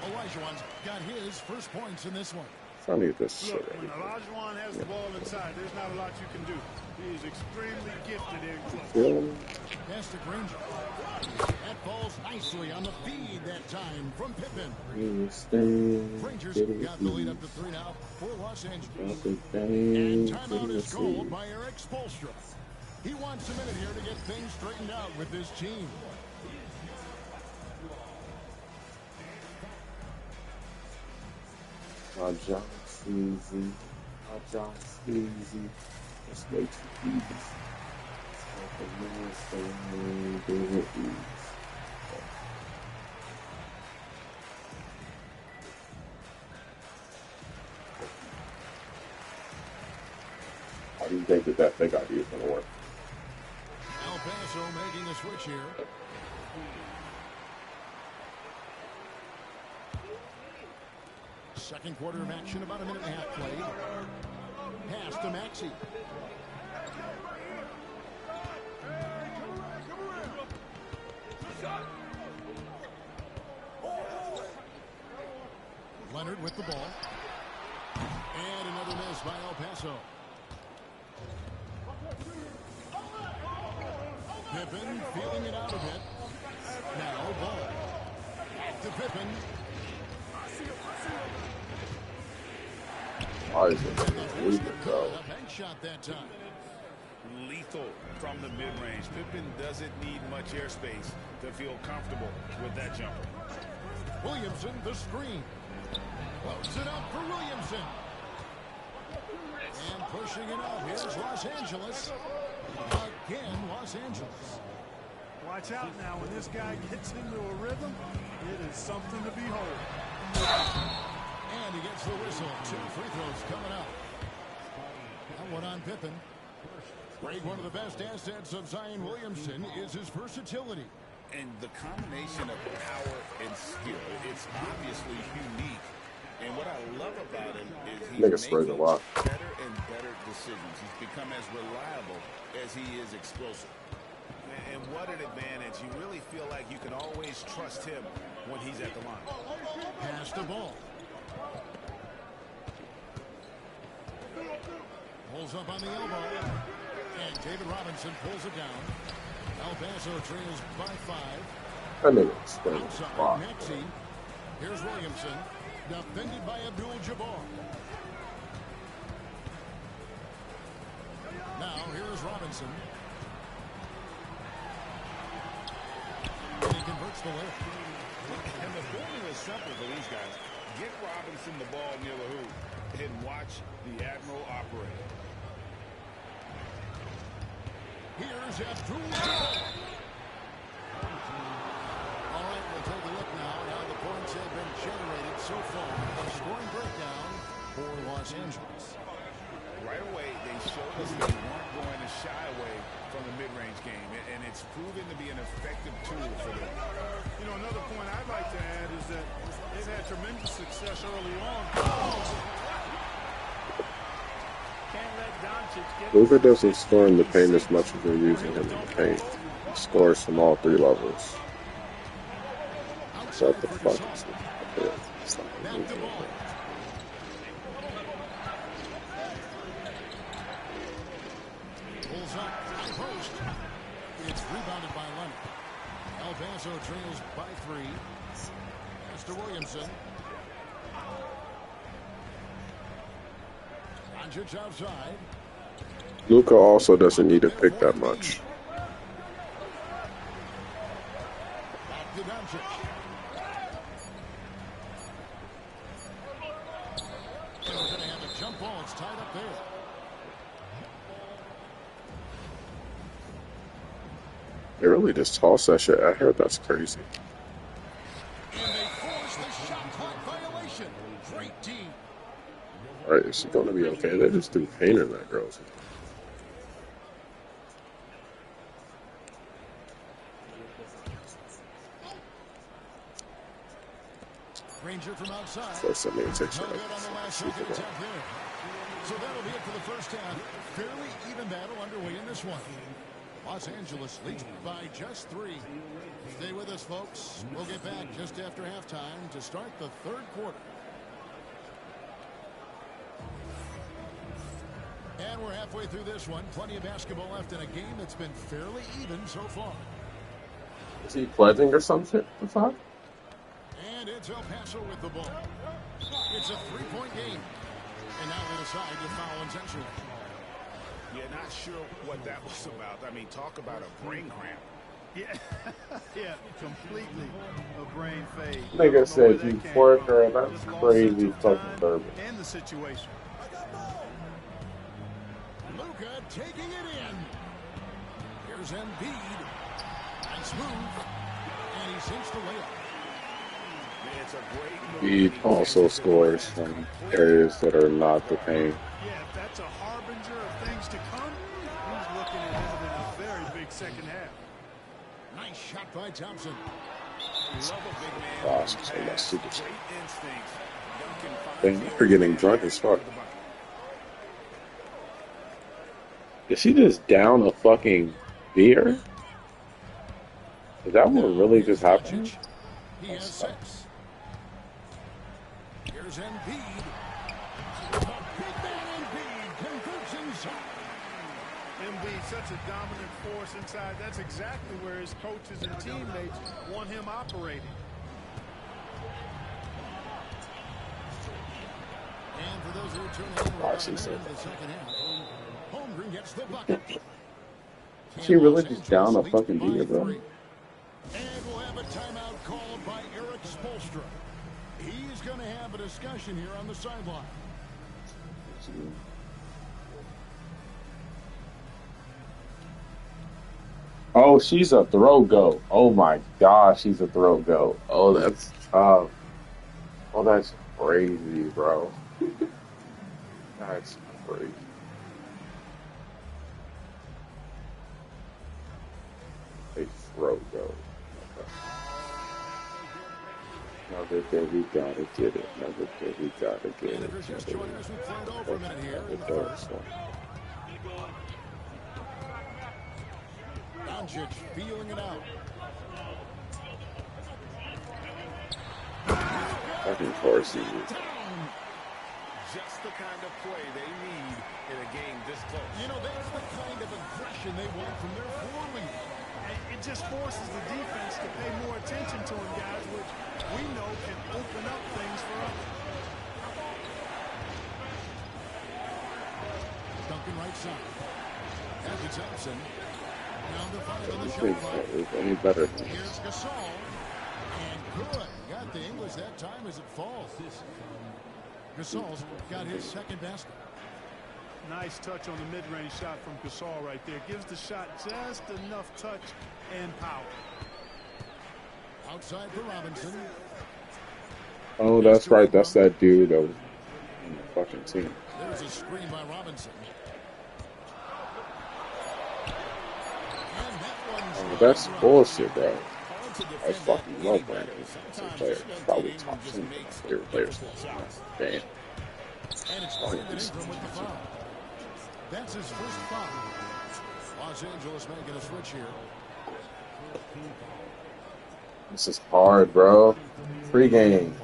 Olajuwon's got his first points in this one. I need this shit. Look, when Olajuwon has the ball inside, there's not a lot you can do. He is extremely gifted in close. Pass to Granger. That falls nicely on the feed that time from Pippen. Granger's got the lead up to 3 now for Los Angeles. And timeout is called by Eric Spoelstra. He wants a minute here to get things straightened out with this team. My job's easy. My job's easy. It's way too easy. How do you think that fake idea is going to work? El Paso making a switch here. Second quarter of action, about a minute and a half played. Pass to Maxey. Leonard with the ball. And another miss by El Paso. Pippen feeling it out a bit. Now ball. Back to Pippen. Why is it lethal, though? A bank shot that time. Lethal from the mid-range. Pippen doesn't need much airspace to feel comfortable with that jumper. Williamson, the screen. Close it up for Williamson. And pushing it up. Here's Los Angeles. Again, Los Angeles. Watch out now. When this guy gets into a rhythm, it is something to behold. And he gets the whistle. 2 free throws coming up. That one on Pippen. Greg, one of the best assets of Zion Williamson is his versatility. And the combination of power and skill, it's obviously unique. And what I love about him is he's making better and better decisions. He's become as reliable as he is explosive. And what an advantage. You really feel like you can always trust him when he's at the line. Pass the ball. Pulls up on the elbow. And David Robinson pulls it down. El Paso trails by 5. I knew it was outside Maxey. Here's Williamson. Defended by Abdul-Jabbar. Now, here is Robinson. And he converts the lift. And the formula is simple for these guys. Get Robinson the ball near the hoop and watch the Admiral operate. Here's Abdul-Jabbar. All right, we'll take a look now at how the points have been generated so far. A scoring breakdown for Los Angeles. Right away, they showed us they weren't going to shy away from the mid-range game, and it's proven to be an effective tool for them. You know, another point I'd like to add is that they've had tremendous success early on. Can't let Doncic get... Luka doesn't score in the paint as much as they're using him in the paint. He scores from all 3 levels. So what the fuck is it? Pulls up, high post. It's rebounded by Leonard. El Paso trails by 3. Pass to Williamson. Doncic outside. Luka also doesn't need to pick that much. Back to Doncic. And we're going to have a jump ball. It's tied up there. They really just toss that shit. I heard that's crazy. And they force the shot clock violation. Great team. Alright, is it going to be okay? They just threw paint in that girl's. Ranger from outside. First, I mean, it takes No good on the last second attempt there. So that'll be it for the first half. Fairly even battle underway in this one. Los Angeles leads by just 3. Stay with us, folks. We'll get back just after halftime to start the third quarter. we're halfway through this one. Plenty of basketball left in a game that's been fairly even so far. Is he pledging or some shit? The fuck? And it's El Paso with the ball. It's a three-point game. And now they decide to foul intentionally. Yeah, not sure what that was about. I mean, talk about a brain cramp. Yeah, yeah, completely a brain fade. Nigga said you twerk her, that's crazy fucking garbage. And the situation. Luka taking it in. Here's Embiid. Nice move. And he sinks the layup. He also scores from areas that are not the paint. Yeah, if that's a harbinger of things to come, he's looking at having a very big second half. Nice shot by Thompson. Awesome, so that's super. Damn, you're getting drunk as fuck. Did she just down a fucking beer? Is that what really just happened? He has 6. Here's Embiid. The big man Embiid converts inside. Embiid, such a dominant force inside. That's exactly where his coaches and teammates want him operating. And for those who are tuning in, we're in the second half. Holmgren gets the bucket. She really just down a fucking beer, bro. And we'll have a timeout called by Eric Spoelstra. He's going to have a discussion here on the sideline. Oh, she's a throw go. Oh my gosh, she's a throw go. Oh, that's tough. Oh, that's crazy, bro. That's crazy. A throw go. Another day we gotta get it. Another day we gotta get it. If you're just joining us, we played over a minute here in the first. Doncic feeling it out. Fucking force you. Just the kind of play they need in a game this close. You know, that's the kind of aggression they want from their forward. It just forces the defense to pay more attention to him, guys, which we know can open up things for others. Duncan right side. Andy Thompson. Down to 5 on the shot clock. Any better? Here's Gasol. And good. Got the English that time as it falls. Gasol's got his second basket. Nice touch on the mid-range shot from Gasol right there. Gives the shot just enough touch and power. Outside for Robinson. Oh, that's right. That's that dude that was on the fucking team. There's a screen by Robinson. Oh, that's bullshit, bro. I fucking love Brandon. He's a player. Probably top 10 of my favorite players. Damn. And it's Brandon Ingram with the foul. That's his first foul. Los Angeles making a switch here. This is hard, bro. Pre-game.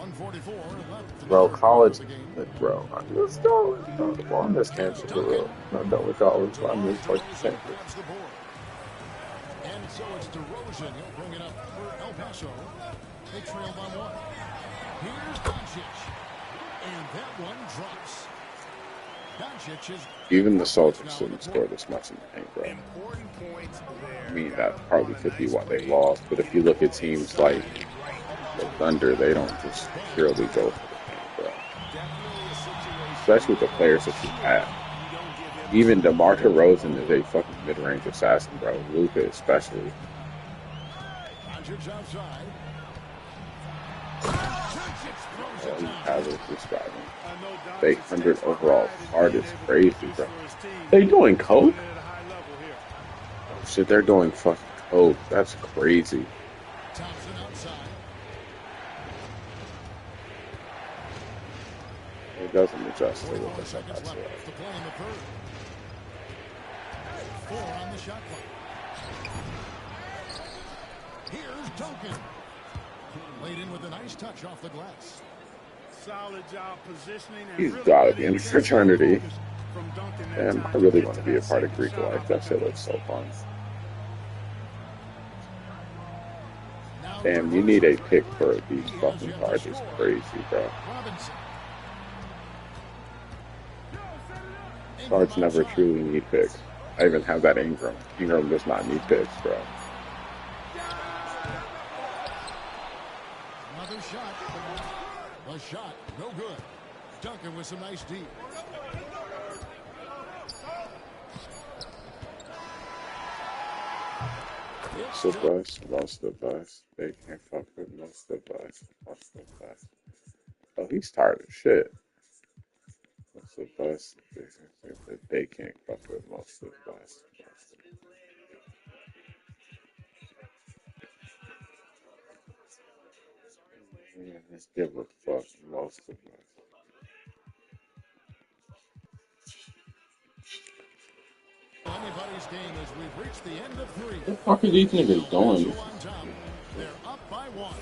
Bro, college. Bro, let's go. I'm on this campus for real. Not done with college, but I'm just like the campus. And so it's DeRozan. He'll bring it up for El Paso. They trail by 1. Here's Doncic. And that one drops. Doncic is... Even the Celtics didn't score this much in the paint, bro. I mean, that probably could be why they lost. But if you look at teams like the Thunder, they don't just purely go for the paint, bro. Especially with the players that you have. Even DeMar DeRozan is a fucking mid-range assassin, bro. Luka especially. All you have is this guy. They 100 overall card is crazy, bro. They doing coke? Oh shit, they're doing fucking coke. That's crazy. It doesn't adjust to what the fuck I said. 4 on the shot clock. Here's Duncan. Laid in with a nice touch off the glass. Solid job positioning. And He's really got to be in a fraternity. from Duncan that Damn, time I to really get want to to be a that part of second Greek shot life. That shit opportunity. looks so fun. Now Damn, you need reversing. a pick for these He has fucking yet to cards. It's score. crazy, bro. Robinson. Ingram Cards never outside. truly need picks. I even have that Ingram. Ingram does not need picks, bro. Another shot. A shot, no good. Duncan with some nice deep. Most of us, most of us. They can't fuck with most of us, most of us. Oh, he's tired of shit. Most of us, they can't fuck with most of us. Yeah, let's give a fuck, most of us. Anybody's game as we've reached the end of 3. What the fuck are these El niggas doing? Paso on top. They're up by 1.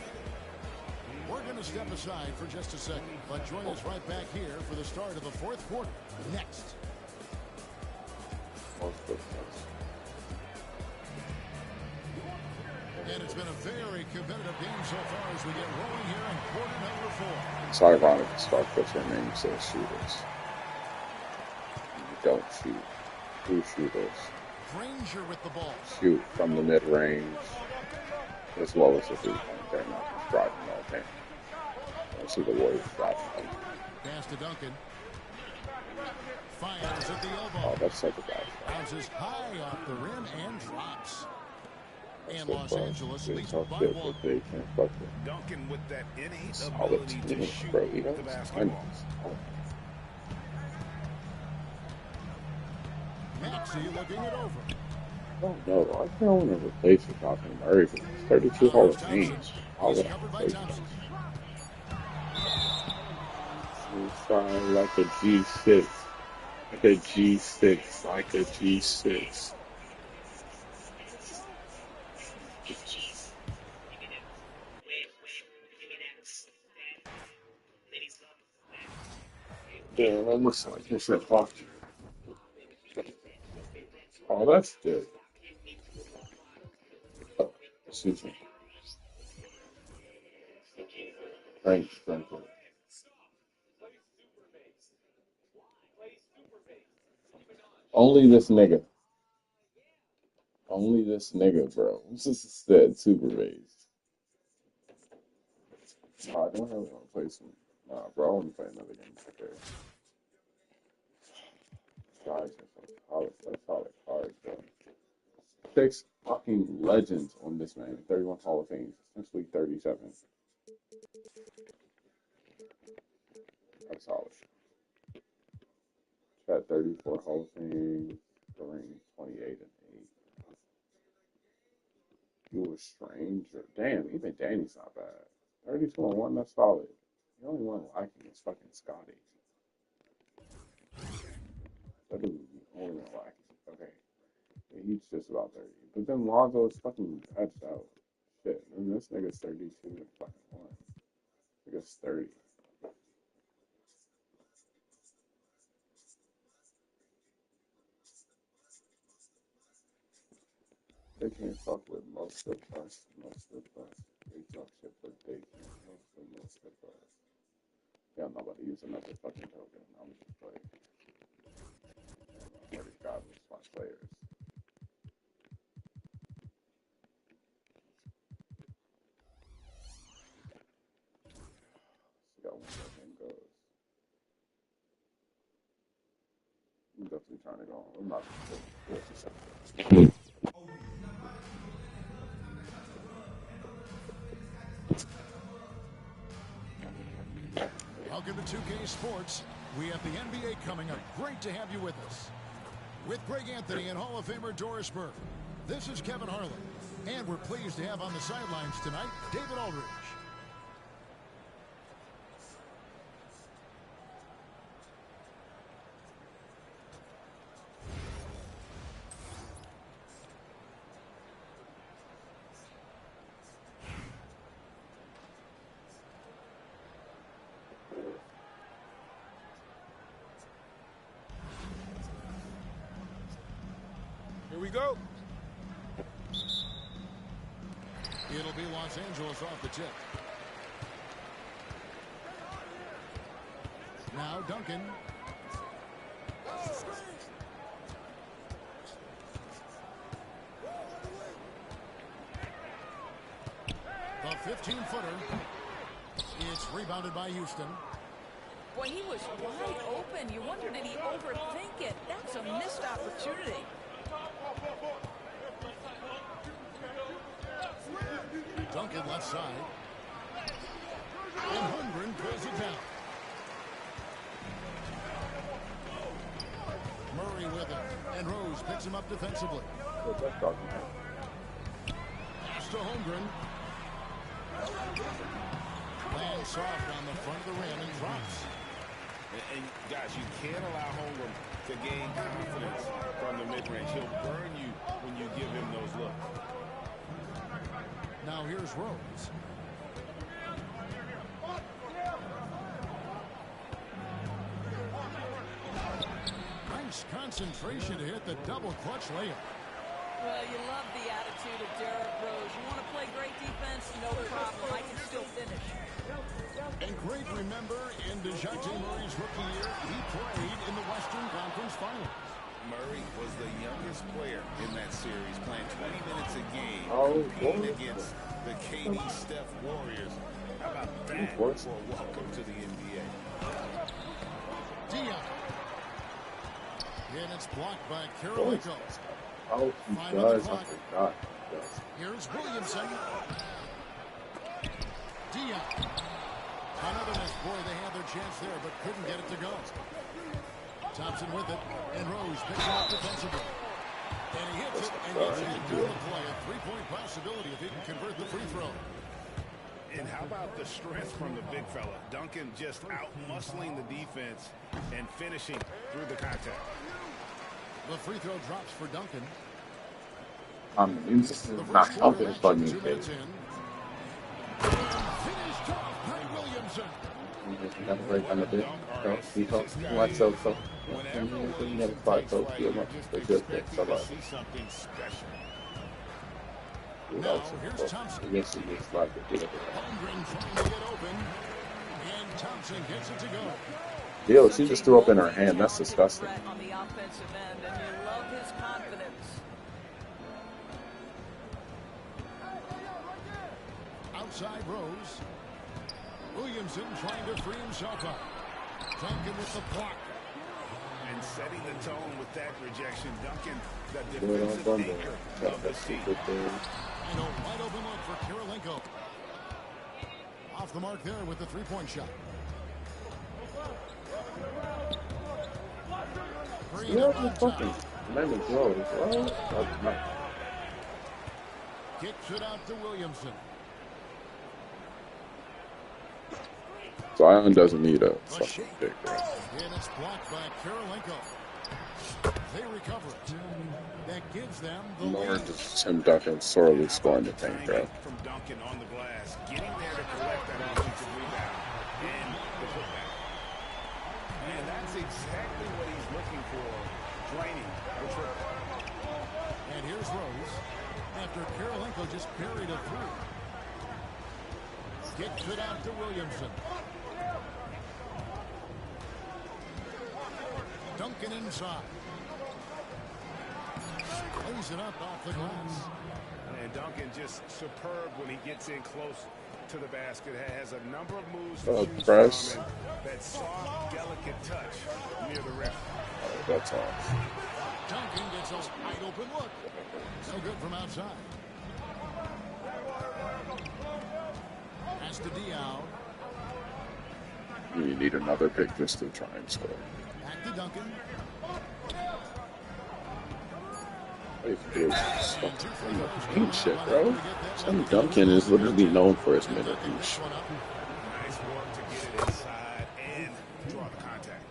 We're going to step aside for just a second, but join us right back here for the start of the 4th quarter. Next. Most of us. And it's been a very competitive game so far as we get rolling here in quarter number 4. It's ironic as fuck that your name says shooters. You don't shoot. Who shooters? Granger with the ball. Shoot from the mid range as well as the 3-point. They're not just driving all day. I see the Warriors driving all day. Pass to Duncan. Fires at the elbow. Oh, that's such a bad shot. Bounces high off the rim and drops. That's And the Los bus. Angeles They leads talk by shit, 1. but they can't fuck with Duncan with that innate solid ability to team, shoot bro. He the knows basketball. Maxey looking it over. Oh no, I can't want to replace with Jonathan Murray for these 32 Now Hall here's of Thompson. Fames. How He's would I covered by replace Thompson. them? Fly like a G6, like a G6, like a G6. Yeah, almost like this shit fucked. Oh, that's good. Oh, excuse me. Thank you. Only this nigga. Only this nigga, bro. This is said super based. Oh, I don't really want to play some. Nah, bro, I want to play another game. Okay. Guys, that's solid cards, bro. 6 fucking legends on this man. 31 Hall of Fames. Essentially 37. That's solid. Got 34 Hall of Fame. Kareem 28 and 8. You a stranger. Damn, even Danny's not bad. 32 and 1, that's solid. The only one lacking is fucking Scotty. That is the only one lacking. Okay. Yeah, he's just about 30. But then Lonzo is fucking edged out. Shit. And this nigga's 32 and fucking 1. Nigga's 30. They can't fuck with most of us. Most of us. They talk shit, but they can't fuck with most of us. Yeah, I'm not about to use another fucking token. I'm just like, I already got my players. See how one that game goes. I'm definitely trying to go on. I'm not going to Welcome to 2K Sports. We have the NBA coming up. Great to have you with us. With Greg Anthony and Hall of Famer Doris Burke. This is Kevin Harlan. And we're pleased to have on the sidelines tonight, David Aldridge. Here we go. It'll be Los Angeles off the tip. Now Duncan. The 15-footer. It's rebounded by Houston. Boy, he was wide open. You wonder, did he overthink it? That's a missed opportunity. Duncan left side. And Holmgren pulls it down. Murray with it. And Rose picks him up defensively. Pass to Holmgren. Playing soft on the front of the rim and drops. And guys, you can't allow Holmgren to gain confidence from the mid-range. He'll burn you when you give him those looks. Now here's Rose. Nice concentration to hit the double clutch layup. Well, you love the attitude of Derrick Rose. You want to play great defense? No problem. I can still finish. And great, remember, in DeJounte Murray's rookie year, he played in the Western Conference Finals. Murray was the youngest player in that series, playing 20 minutes a game, Oh, competing against the KD Steph Warriors. How about that for welcome to the NBA? Dion. And it's blocked by Karolinko. Oh, he does. I forgot. He does. Here's Williamson. Dion. Another miss. Boy, they had their chance there, but couldn't get it to go. Thompson with it, and Rose picks it up defensively. And he hits it, and gets it into the play. A three-point possibility if he can convert the free throw. And how about the strength from the big fella? Duncan just out-muscling the defense and finishing through the contact. The free throw drops for Duncan. This is not helping for me, 2 minutes in. Finished off by Williamson. Now, here's Thompson. Holmgren trying to get open. And Thompson gets it to go. Yo, she just threw up in her hand. That's disgusting. On the offensive end, and you love his confidence. Outside Rose. Williamson trying to free himself up. Duncan with the block. And setting the tone with that rejection, Duncan, the defensive anchor of the team. And a wide open look for Karolinko. Off the mark there with the three-point shot. Green on top. Kicks it out to Williamson. Zion doesn't need a fucking pick, right? And it's blocked by Karolinko. They recover it. That gives them the More lead. just Tim Duncan sorely scoring the tank, bro. From Duncan on the glass, getting there to collect that offensive rebound and the putback. And that's exactly what he's looking for, draining the triple. And here's Rose. After Karolinko just buried a three. Gets it out to Williamson. Duncan inside. Close it up off the glass. And Duncan just superb when he gets in close to the basket. Has a number of moves to choose press. from. And that soft, delicate touch near the rim. That's off. Duncan gets a wide open look. No good from outside. Pass to Diao. You need another pick just to try and score. Back to Duncan. Paint shit, bro. Tim Duncan is literally known for his mid-range. Nice work to get it inside and draw the contact.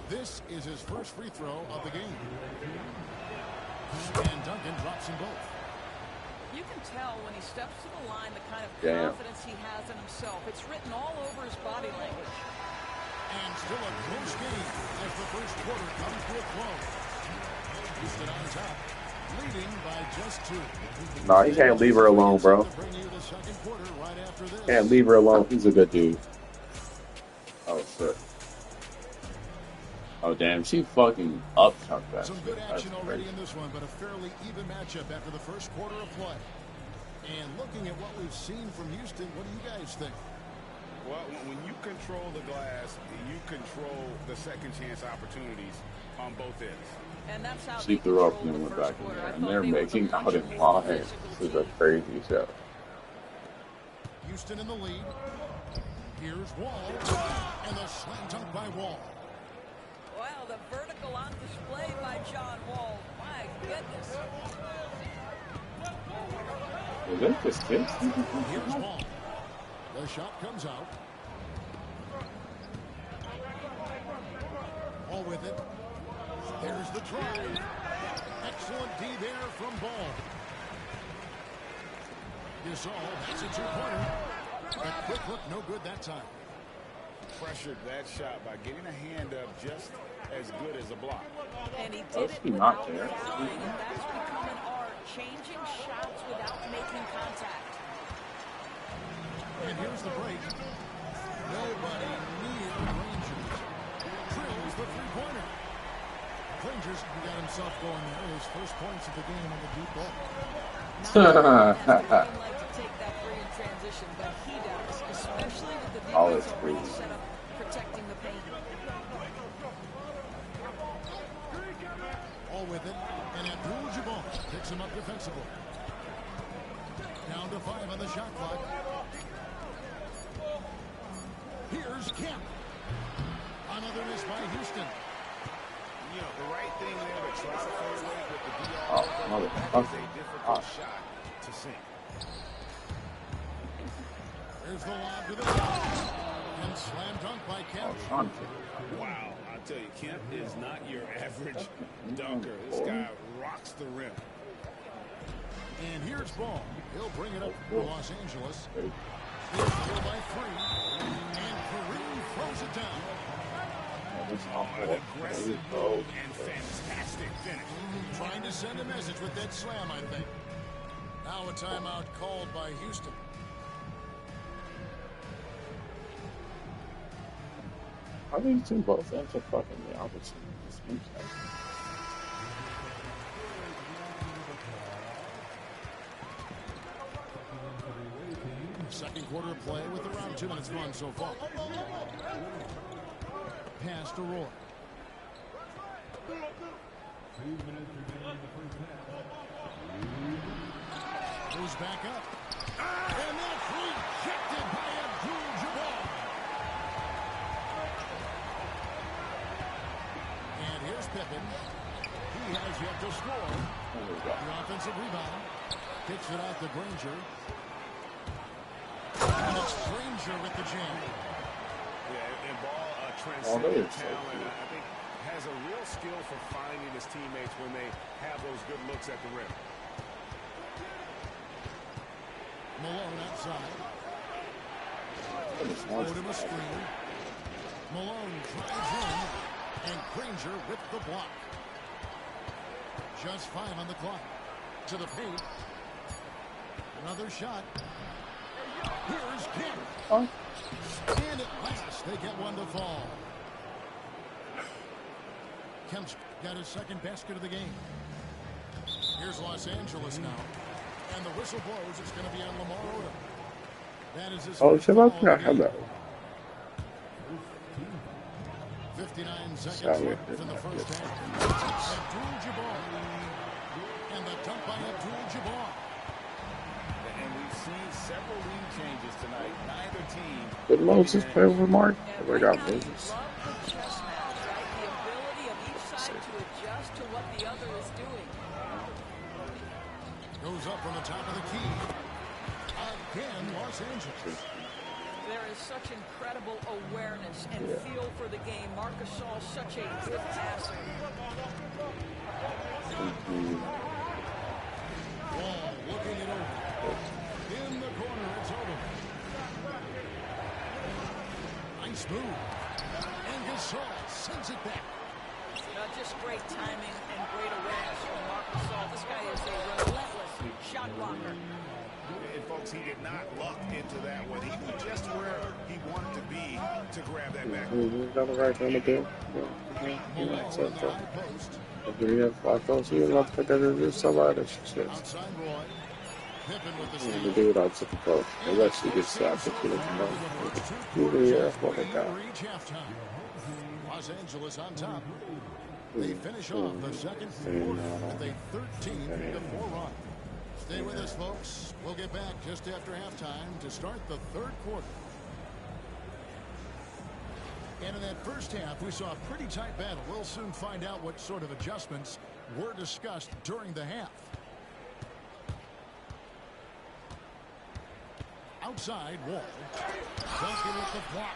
This is his first free throw of the game. And Duncan drops them both. You can tell when he steps to the line the kind of Damn. confidence he has in himself. It's written all over his body language. And still a close game as the first quarter comes to a close. Houston on top. leading by just 2. Nah, you can't leave her alone, bro. To bring you the second quarter right after this. Can't leave her alone. He's a good dude. Oh shit. Oh damn, she fucking up chunked that Some shit. good That's action already crazy. in this one, but a fairly even matchup after the first quarter of play. And looking at what we've seen from Houston, what do you guys think? Well, when you control the glass, you control the second chance opportunities on both ends. And that's how She they threw up controlled and the went first back in quarter. there, I and thought they're they were the making much out in more line. physical This is a team. crazy show. Houston in the lead. Here's Wall. And the slam dunk by Wall. Wow, the vertical on display by John Wall. My goodness. Is that just kids? Here's Wall. The shot comes out. Wall with it. There's the drive. Excellent D there from Ball. Gasol, that's a two-pointer. A quick look, no good that time. Pressured that shot by getting a hand up just as good as a block. And he Oh, did it she not without there. fouling, and that's become an art, changing shots without making contact. And here's the break. Nobody near Rangers. Drills the three-pointer. Rangers got himself going there. His first points of the game on the deep ball. Not everyone has the green light to take that free in transition, but he does, especially with the Oh, it's defensive free. role set up protecting the paint. All with it. And Abdul-Jabbar picks him up defensively. Down to 5 on the shot clock. Here's Kemp. Another miss by Houston. You know, the right thing there to try to play away with the DR. Oh, That motherfucker. is a difficult shot to sink. There's the lob to the top. And slam dunk by Kemp. Oh, Sean. Wow, I'll tell you, Kemp is not your average dunker. This guy rocks the rim. And here's Ball. He'll bring it up for Los Angeles. Here's Hill by 3. And Kareem throws it down. An aggressive move and fantastic finish. Trying to send a message with that slam, I think. Now a timeout called by Houston. How do you two both enter fucking the opposite? Second quarter of play with around 2 minutes gone so far. Pass to Roy. 2 minutes remaining in the first half. Goes back up. And that's rejected by Abdul-Jabbar. And here's Pippen. He has yet to score. The offensive rebound. Kicks it out to Granger. And it's Granger with the jam. Yeah, and Ball, transcendent talent, I think, has a real skill for finding his teammates when they have those good looks at the rim. Malone outside. Owed him a screen. Malone drives in. And Granger with the block. Just 5 on the clock. To the paint. Another shot. Here's Kemp. And at last, they get one to fall. Kemp's got his second basket of the game. Here's Los Angeles now. And the whistle blows. It's going to be on Lamar Odom. That is his first foul of the game. 59 seconds left in the first half. Abdul-Jabbar. And the dunk by Abdul-Jabbar. And we've seen several lead changes tonight. Neither team. Did Moses play with Mark? I got Moses. Love the chess match, right? The ability of each side to adjust to what the other is doing. Goes up from the top of the key. Again, Los Angeles. There is such incredible awareness and feel for the game. Marc Gasol, such a good passer. Wall looking it over. In the corner, it's over. Nice move. And Gasol sends it back. Just great timing and great awareness from Marc Gasol. This guy folks, he did not luck into that one. He was just where he wanted to be to grab that back. Got it right on the bill. If you have 5 points, you want to pick up your somebody. Shit. Outside Roy. Pippen with the To steal. do it on the pro. Unless you get slapped if you don't know. Yeah, what I got. Reach halftime. Los Angeles on top. They finish off the second quarter with a 13-4 run. Stay with us, folks. We'll get back just after halftime to start the third quarter. And in that first half, we saw a pretty tight battle. We'll soon find out what sort of adjustments were discussed during the half. Outside Wall. Duncan with the block.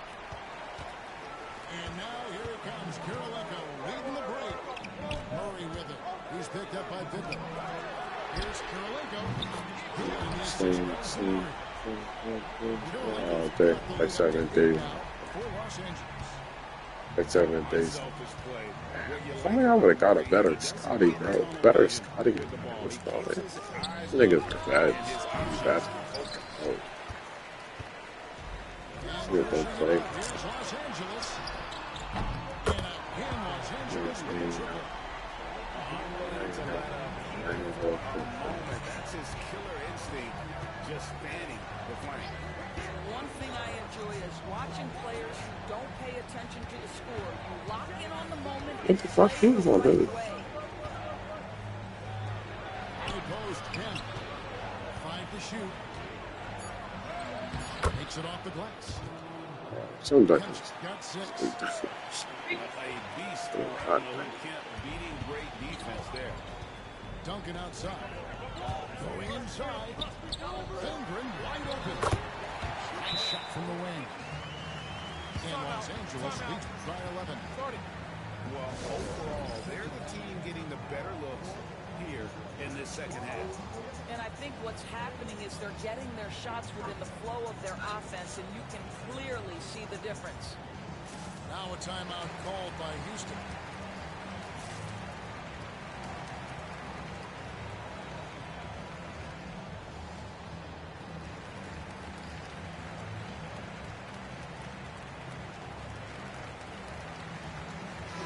And now here it comes. Kirilenko leading the break. Murray with it. He's picked up by Pippen. Here's Kirilenko. Oh, okay. Like 7 days. Like 7 days. I mean, I would have got a better Scotty, bro. Better Scotty than was probably. I think it's bad. Bad. Oh. See what they play. That's his killer instinct, just spanning the flank. One thing I enjoy is watching players who don't pay attention to the score. You lock in on the moment. What the fuck he was gonna do? Post 10. 5 to shoot. Takes it off the glass. Some duck. Got 6. A beast around the hoop, beating great defense there. Duncan outside. Going inside. Fingering wide open. Nice shot from the wing. And Los Angeles leads by 11. Well, overall, they're the team getting the better looks here in this second half. And I think what's happening is they're getting their shots within the flow of their offense, and you can clearly see the difference. Now a timeout called by Houston.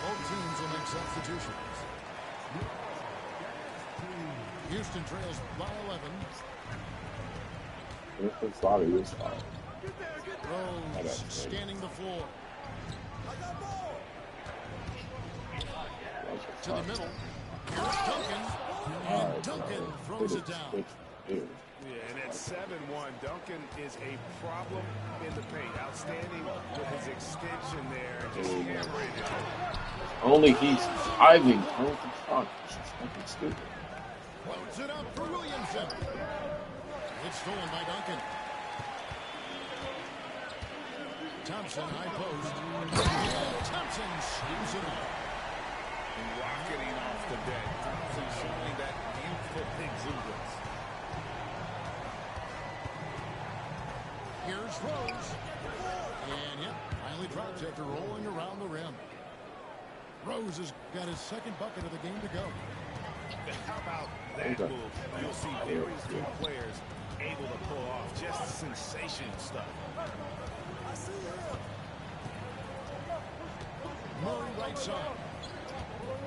Both teams will make substitutions. Houston trails by 11. It's Bobby this time. Rose scanning the floor. To the middle. Here's Duncan. And Duncan throws it down. Yeah, and at 7-1, Duncan is a problem in the paint. Outstanding with his extension there. Just hammering it. Only he's diving. What the fuck? This is fucking stupid. Floats it up for Williamson. It's stolen by Duncan. Thompson, high post. And Thompson shoots it up. Rocketing off the deck. Thompson showing that youthful exuberance. Here's Rose. And yep, finally drops after rolling around the rim. Rose has got his second bucket of the game to go. How about that move? You'll see very few players able to pull off just sensational stuff. Murray right side.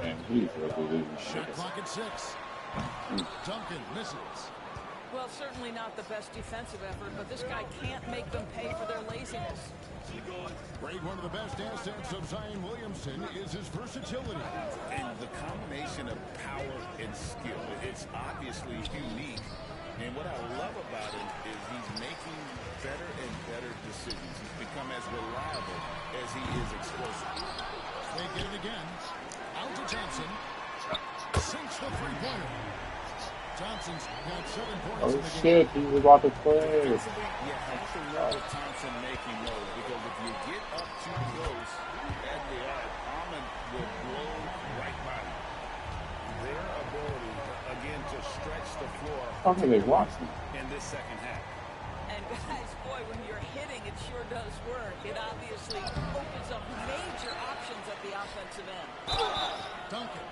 Man, he's really Shot clock at 6. Duncan misses. Well, certainly not the best defensive effort, but this guy can't make them pay for their laziness. Grade one of the best assets of Zion Williamson is his versatility. And the combination of power and skill, it's obviously unique. And what I love about him is he's making better and better decisions. He's become as reliable as he is explosive. They get it again. Out to Thompson. Sinks the three-pointer. Thompson's got 7 points in the game. Shit, he was about to play. You have to look at Thompson making those, because if you get up too close at the arc, Almond will blow right by you. Their ability, again, to stretch the floor. How can they watch him? In this second half. And guys, boy, when you're hitting, it sure does work. It obviously opens up major options at the offensive end. Duncan.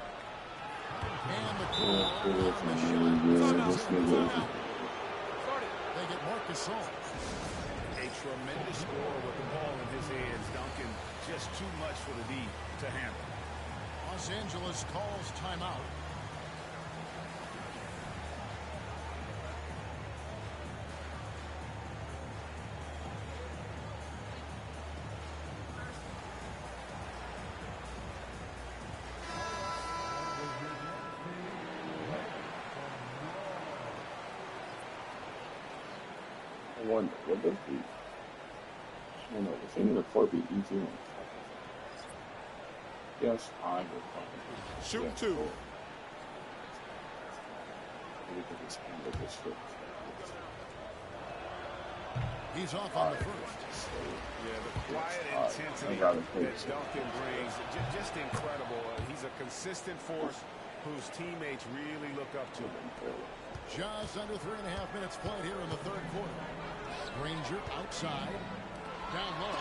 And the Yeah, They get Gasol. A tremendous scorer with the ball in his hands. Duncan, just too much for the D to handle. Los Angeles calls timeout. What does the I don't know, the thing in the court be easy? Yes, I will probably Shoot two. He's off on the first. Yeah, the quiet intensity that Duncan brings, just incredible. He's a consistent force whose teammates really look up to him. Just under 3.5 minutes played here in the third quarter. Granger outside. Down low.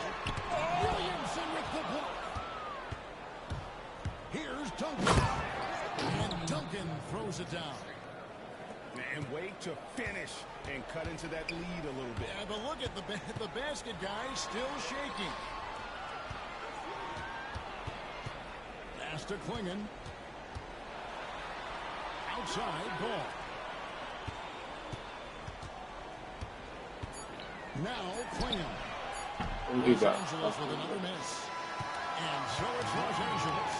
Williamson with the block. Here's Duncan. And Duncan throws it down. And wait to finish and cut into that lead a little bit. Yeah, but look at the basket guy still shaking. Pass to Klingon. Outside ball. Now Klingon. Los Angeles with another miss. And so it's Los Angeles.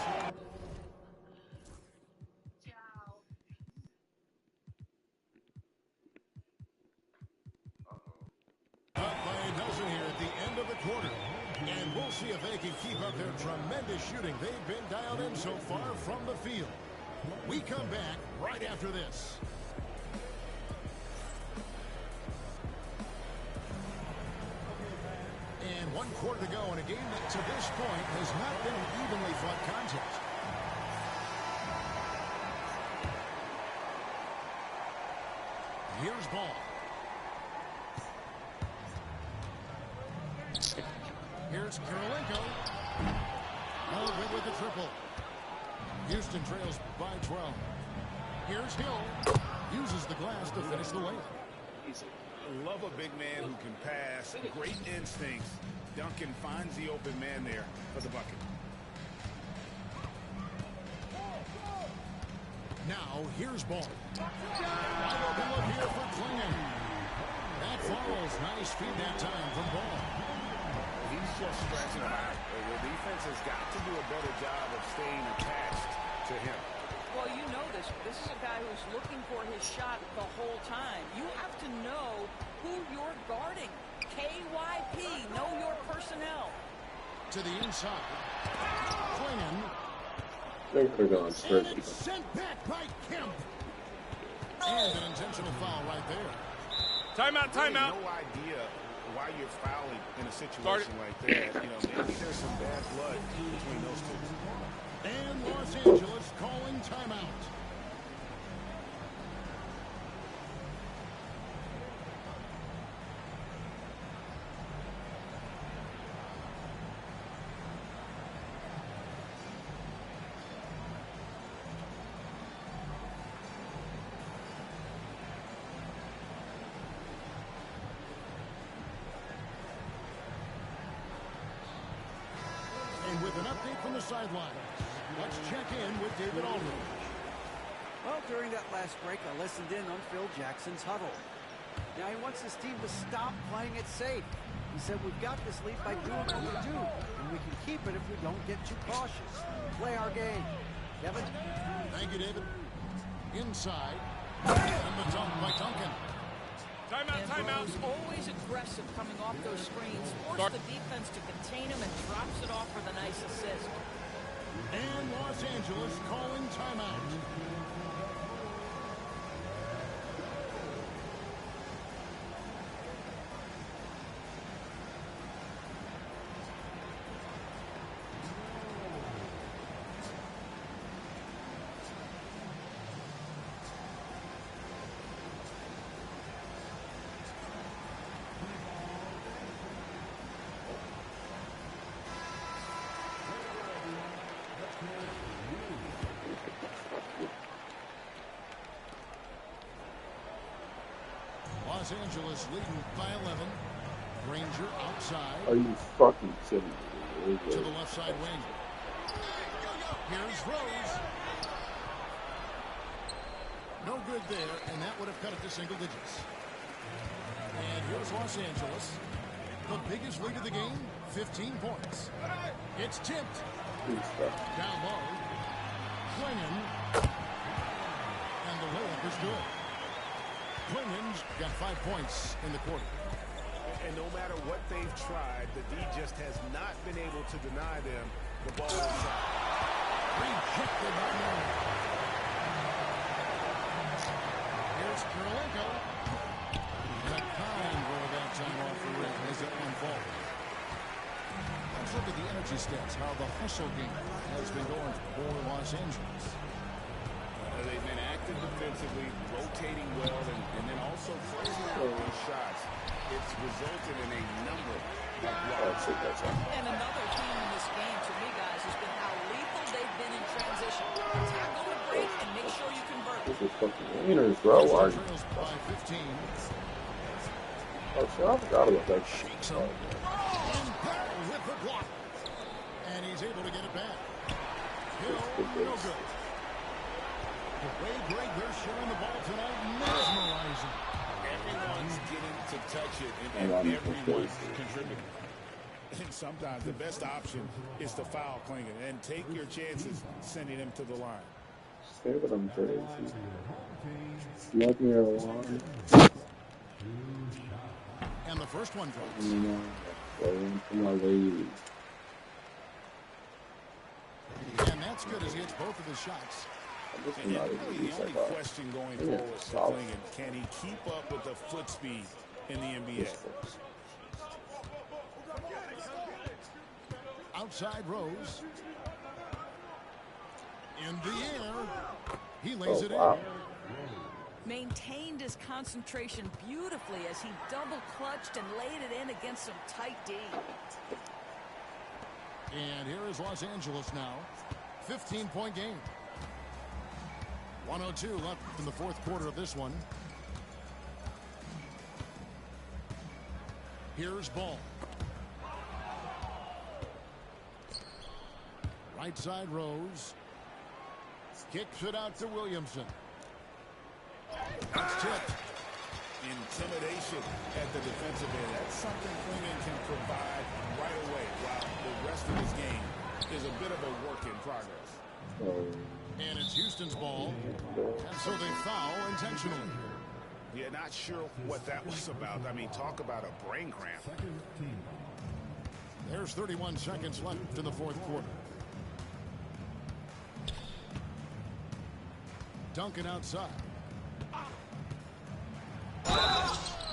Up by a dozen here at the end of the quarter. And we'll see if they can keep up their tremendous shooting they've been dialed in so far from the field. We come back right after this. And 1 quarter to go in a game that to this point has not been an evenly fought contest. Here's ball. Here's Kirilenko. No good with the triple. Houston trails by 12. Here's Hill. Uses the glass to finish the layup. I love a big man who can pass. Great instincts. Duncan finds the open man there for the bucket. Now, here's ball. Wide open look here for Klingon. That falls. Nice feed that time from Ball. He's just stretching him out. The defense has got to do a better job of staying attached to him. Well, you know this. This is a guy who's looking for his shot the whole time. You have to know who you're guarding. KYP, know your personnel. To the inside. Klingon. And it's sent back by Kemp. And an intentional foul right there. Timeout, timeout. No idea why you're fouling in a situation like that. You know, maybe there's some bad blood between those two. And Los Angeles calling timeout. And with an update from the sidelines, let's check in with David Aldridge. Well, during that last break, I listened in on Phil Jackson's huddle. Now, he wants his team to stop playing it safe. He said, we've got this lead by doing what we do, and we can keep it if we don't get too cautious. Play our game. Kevin? Thank you, David. Inside. And the dunk by Duncan. Timeout, timeout. He's always aggressive coming off those screens. Force the defense to contain him and drops it off for the nice assist. And Los Angeles calling timeout. Los Angeles leading by 11. Granger outside. Are you fucking kidding me? To the left side wing. Here's Rose. No good there, and that would have cut it to single digits. And here's Los Angeles. The biggest lead of the game, 15 points. It's tipped. Down low. Klingon. And the layup is good. Klingon's got 5 points in the quarter. And no matter what they've tried, the D just has not been able to deny them the ball inside. Rejected by Miller. Here's Kirilenko. And a kind roll that time off the rim as it unfolds. Let's look at the energy stats, how the hustle game has been going for Los Angeles. They've been active defensively, rotating well, and then also closing out those shots. It's resulted in a number of blocks. And another theme in this game, to me, guys, has been how lethal they've been in transition. Attack on the break and make sure you convert. This is fucking winners, bro. Are you? By 15. Oh, shit, I forgot about that shit. Shakes him. And Bell with the block. And he's able to get it back. Hill, no good. The way Greg, they're sharing the ball tonight, mesmerizing. Everyone's getting to touch it, and everyone's contributing. And sometimes the best option is to foul Klingon and take your chances sending him to the line. Say what I'm crazy. Love me or one. And the first one drops. Going to my lady. And that's good as he hits both of his shots. And really the only question going forward for Klingon, can he keep up with the foot speed in the NBA? Outside Rose. In the air. He lays it in. Maintained his concentration beautifully as he double clutched and laid it in against some tight D. And here is Los Angeles now. 15-point game. 102 left in the fourth quarter of this one. Here's Ball. Right side Rose. Kicks it out to Williamson. That's tipped. Intimidation at the defensive end. That's something Klingon can provide right away, while the rest of his game is a bit of a work in progress. And it's Houston's ball. And so they foul intentionally. Yeah, not sure what that was about. I mean, talk about a brain cramp. There's 31 seconds left in the fourth quarter. Duncan outside.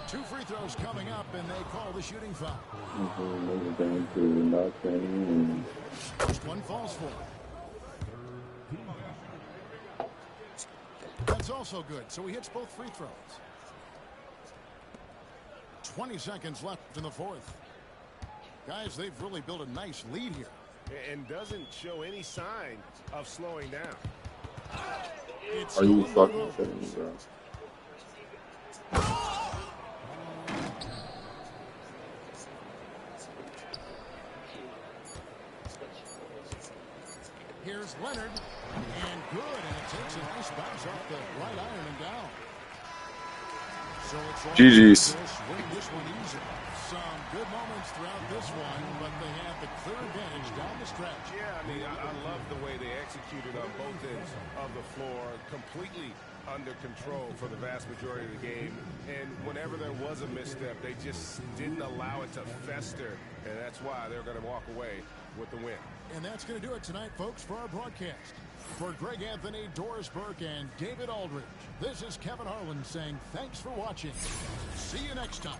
2 free throws coming up, and they call the shooting foul. First one falls for. That's also good, so he hits both free throws. 20 seconds left in the fourth. Guys, they've really built a nice lead here. And doesn't show any sign of slowing down. It's Are you fucking kidding me, bro? Here's Leonard, and good, and it takes a nice bounce off the right iron and down. So it's GG's. win this one easy. Some good moments throughout this one, but they have the clear advantage down the stretch. Yeah, I mean, I love the way they executed on both ends of the floor, completely under control for the vast majority of the game. And whenever there was a misstep, they just didn't allow it to fester, and that's why they're going to walk away with the win. And that's going to do it tonight, folks, for our broadcast. For Greg Anthony, Doris Burke, and David Aldridge, this is Kevin Harlan saying thanks for watching. See you next time.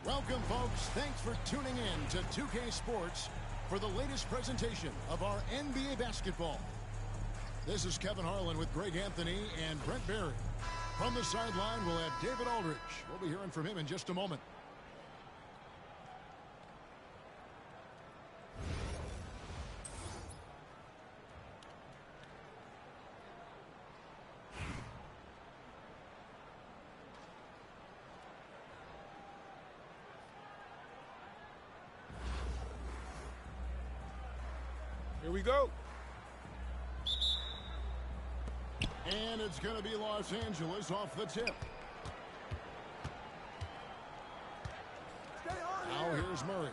Welcome, folks. Thanks for tuning in to 2K Sports for the latest presentation of our NBA basketball. This is Kevin Harlan with Greg Anthony and Brent Barry. From the sideline, we'll have David Aldridge. We'll be hearing from him in just a moment. Here we go. And it's going to be Los Angeles off the tip. Now here's Murray.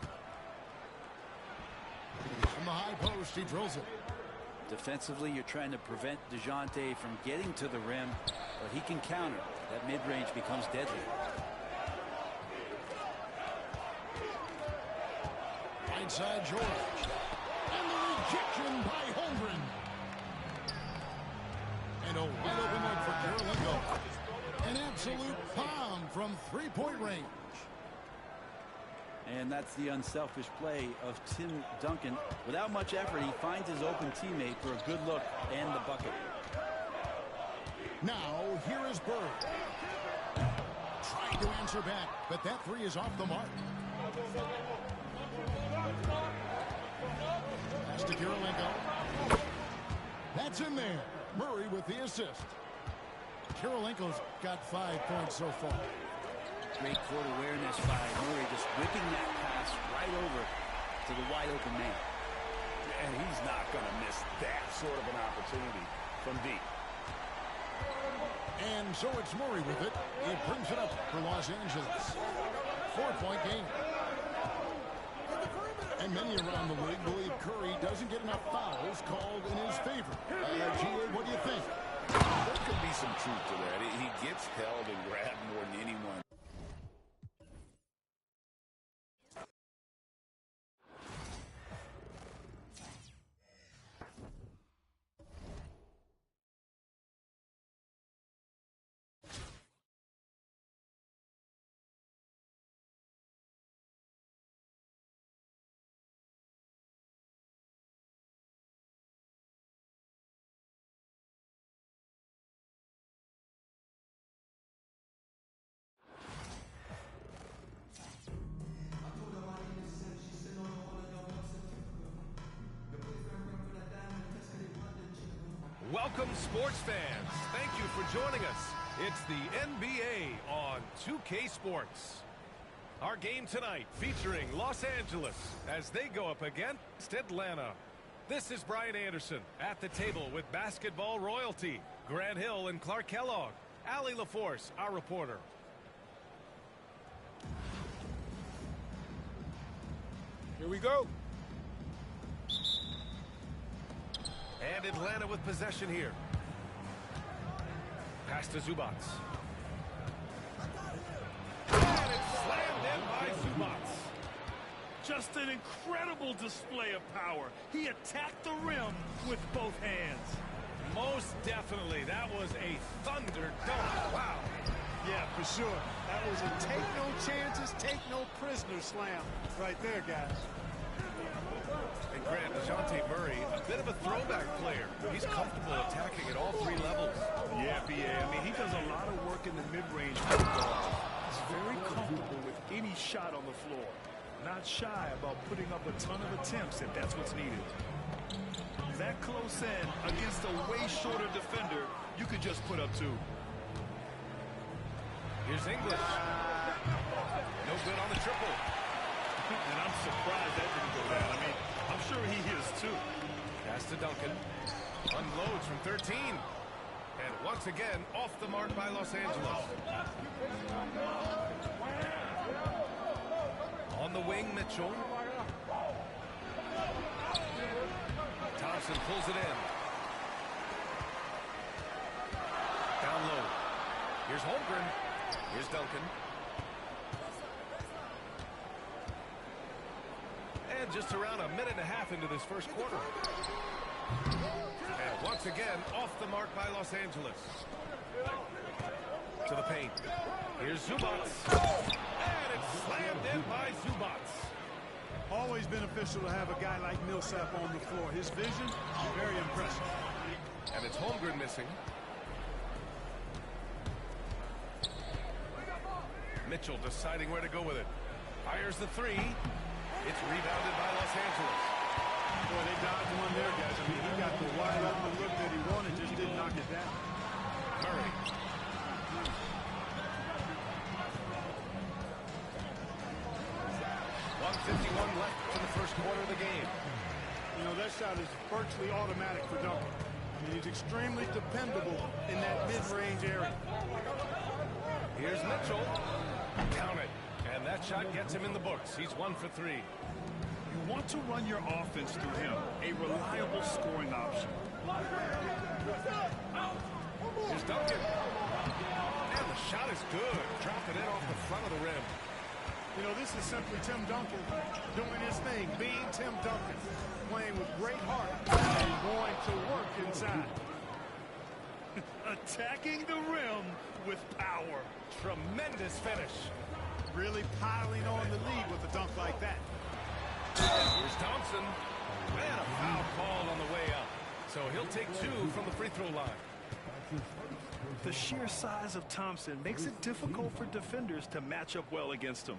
From the high post, he drills it. Defensively, you're trying to prevent DeJounte from getting to the rim, but he can counter. That mid-range becomes deadly. Right side, George. And the rejection by Holmgren. And a wide open look for Karolinko. An absolute bomb from three-point range. And that's the unselfish play of Tim Duncan. Without much effort, he finds his open teammate for a good look and the bucket. Now, here is Bird. Trying to answer back, but that three is off the mark. Pass to Karolinko. That's in there. Murray with the assist. Karolinko's got 5 points so far. Great court awareness by Murray, just whipping that pass right over to the wide open man. And he's not going to miss that sort of an opportunity from deep. And so it's Murray with it. He brings it up for Los Angeles. 4-point game. And many around the league believe Curry doesn't get enough fouls called in his favor. G.A., what do you think? There could be some truth to that. He gets held and grabbed more than anyone. Welcome, sports fans. Thank you for joining us. It's the NBA on 2K Sports. Our game tonight featuring Los Angeles as they go up against Atlanta. This is Brian Anderson at the table with basketball royalty, Grant Hill and Clark Kellogg, Allie LaForce, our reporter. Here we go. And Atlanta with possession here. Pass to Zubats. And it's slammed in by Zubats. Just an incredible display of power. He attacked the rim with both hands. Most definitely. That was a thunder dunk. Wow. Yeah, for sure. That was a take no chances, take no prisoners slam right there, guys. And Grant, DeJounte Murray, a bit of a throwback player. He's comfortable attacking at all three levels. Yeah, B.A. I mean, he does a lot of work in the mid-range. He's very comfortable with any shot on the floor. Not shy about putting up a ton of attempts if that's what's needed. That close in against a way shorter defender, you could just put up two. Here's English. No good on the triple. And I'm surprised that didn't go down. I mean, I'm sure he is too. Pass to Duncan. Unloads from 13. And once again, off the mark by Los Angeles. On the wing, Mitchell. Thompson pulls it in. Down low. Here's Holmgren. Here's Duncan. And just around a minute and a half into this first quarter. And once again, off the mark by Los Angeles. To the paint. Here's Zubats. And it's slammed in by Zubats. Always beneficial to have a guy like Millsap on the floor. His vision, very impressive. And it's Holmgren missing. Mitchell deciding where to go with it. Fires the three. It's rebounded by Los Angeles. Boy, they dodged one there, guys. I mean, he got the wide open look that he wanted, just didn't knock it down. Murray. 1:51 left in the first quarter of the game. You know, that shot is virtually automatic for Duncan. I mean, he's extremely dependable in that mid-range area. Here's Mitchell. Count it. And that shot gets him in the books. He's 1 for 3. You want to run your offense through him, a reliable scoring option. Here's Duncan. And the shot is good. Dropping it off the front of the rim. You know, this is simply Tim Duncan doing his thing, being Tim Duncan, playing with great heart and going to work inside. Attacking the rim with power. Tremendous finish. Really piling on the lead with a dunk like that. Here's Thompson. And a foul called on the way up. So he'll take 2 from the free throw line. The sheer size of Thompson makes it difficult for defenders to match up well against him.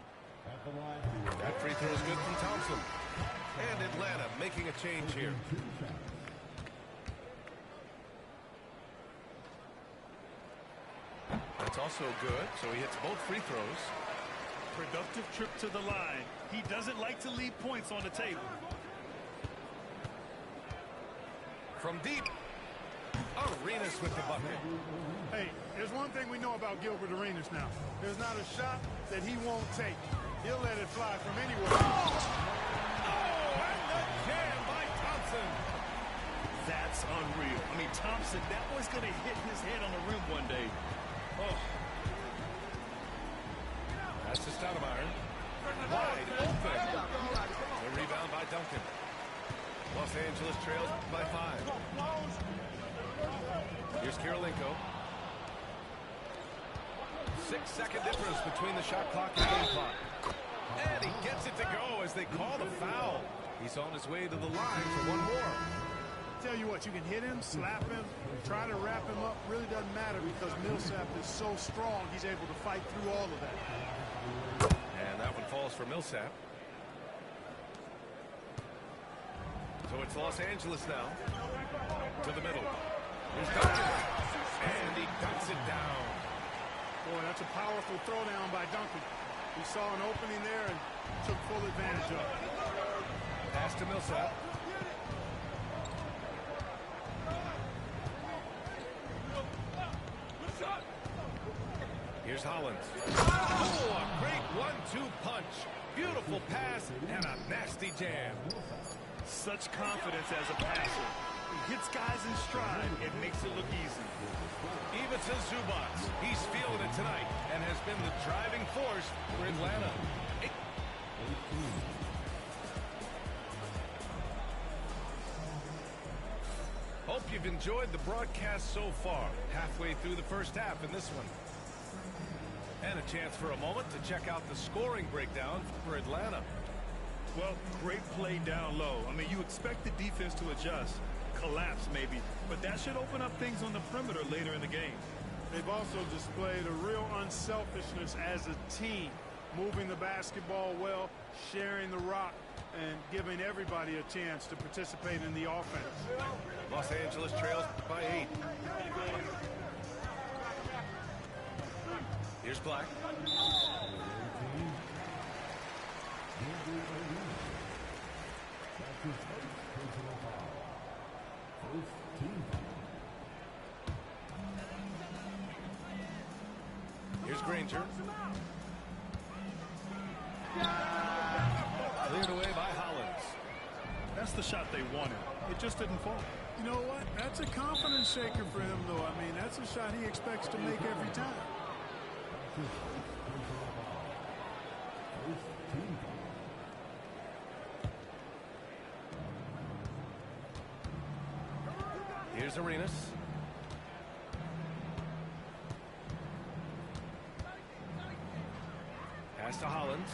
That free throw is good from Thompson. And Atlanta making a change here. That's also good, so he hits both free throws. Productive trip to the line. He doesn't like to leave points on the table. From deep, Arenas with the bucket. Hey, there's one thing we know about Gilbert Arenas now. There's not a shot that he won't take. He'll let it fly from anywhere. Oh, and the jam by Thompson. That's unreal. I mean, Thompson, that was going to hit his head on the rim one day. Oh. That's to Stoudemire. Wide open. The rebound by Duncan. Los Angeles trails by 5. Here's Kirilenko. 6-second difference between the shot clock and game clock. And he gets it to go as they call the foul. He's on his way to the line for one more. Tell you what, you can hit him, slap him, try to wrap him up. Really doesn't matter because Millsap is so strong, he's able to fight through all of that. And that one falls for Millsap. So it's Los Angeles now. To the middle. Here's Duncan. And he dunks it down. Boy, that's a powerful throwdown by Duncan. He saw an opening there and took full advantage of it. Pass to Millsap. Here's Hollins. Oh, a great 1-2 punch. Beautiful pass and a nasty jam. Such confidence as a passer. He hits guys in stride and makes it look easy. Ivica Zubats. He's feeling it tonight and has been the driving force for Atlanta. you've enjoyed the broadcast so far. Halfway through the first half in this one. And a chance for a moment to check out the scoring breakdown for Atlanta. Well, great play down low. I mean, you expect the defense to adjust, collapse maybe, but that should open up things on the perimeter later in the game. They've also displayed a real unselfishness as a team, moving the basketball well, sharing the rock, and giving everybody a chance to participate in the offense. Los Angeles trails by 8. Here's Black. Here's Granger. Cleared away by Hollins. That's the shot they wanted. It just didn't fall. You know what? That's a confidence shaker for him, though. I mean, that's a shot he expects to make every time. Here's Arenas. Pass to Hollins.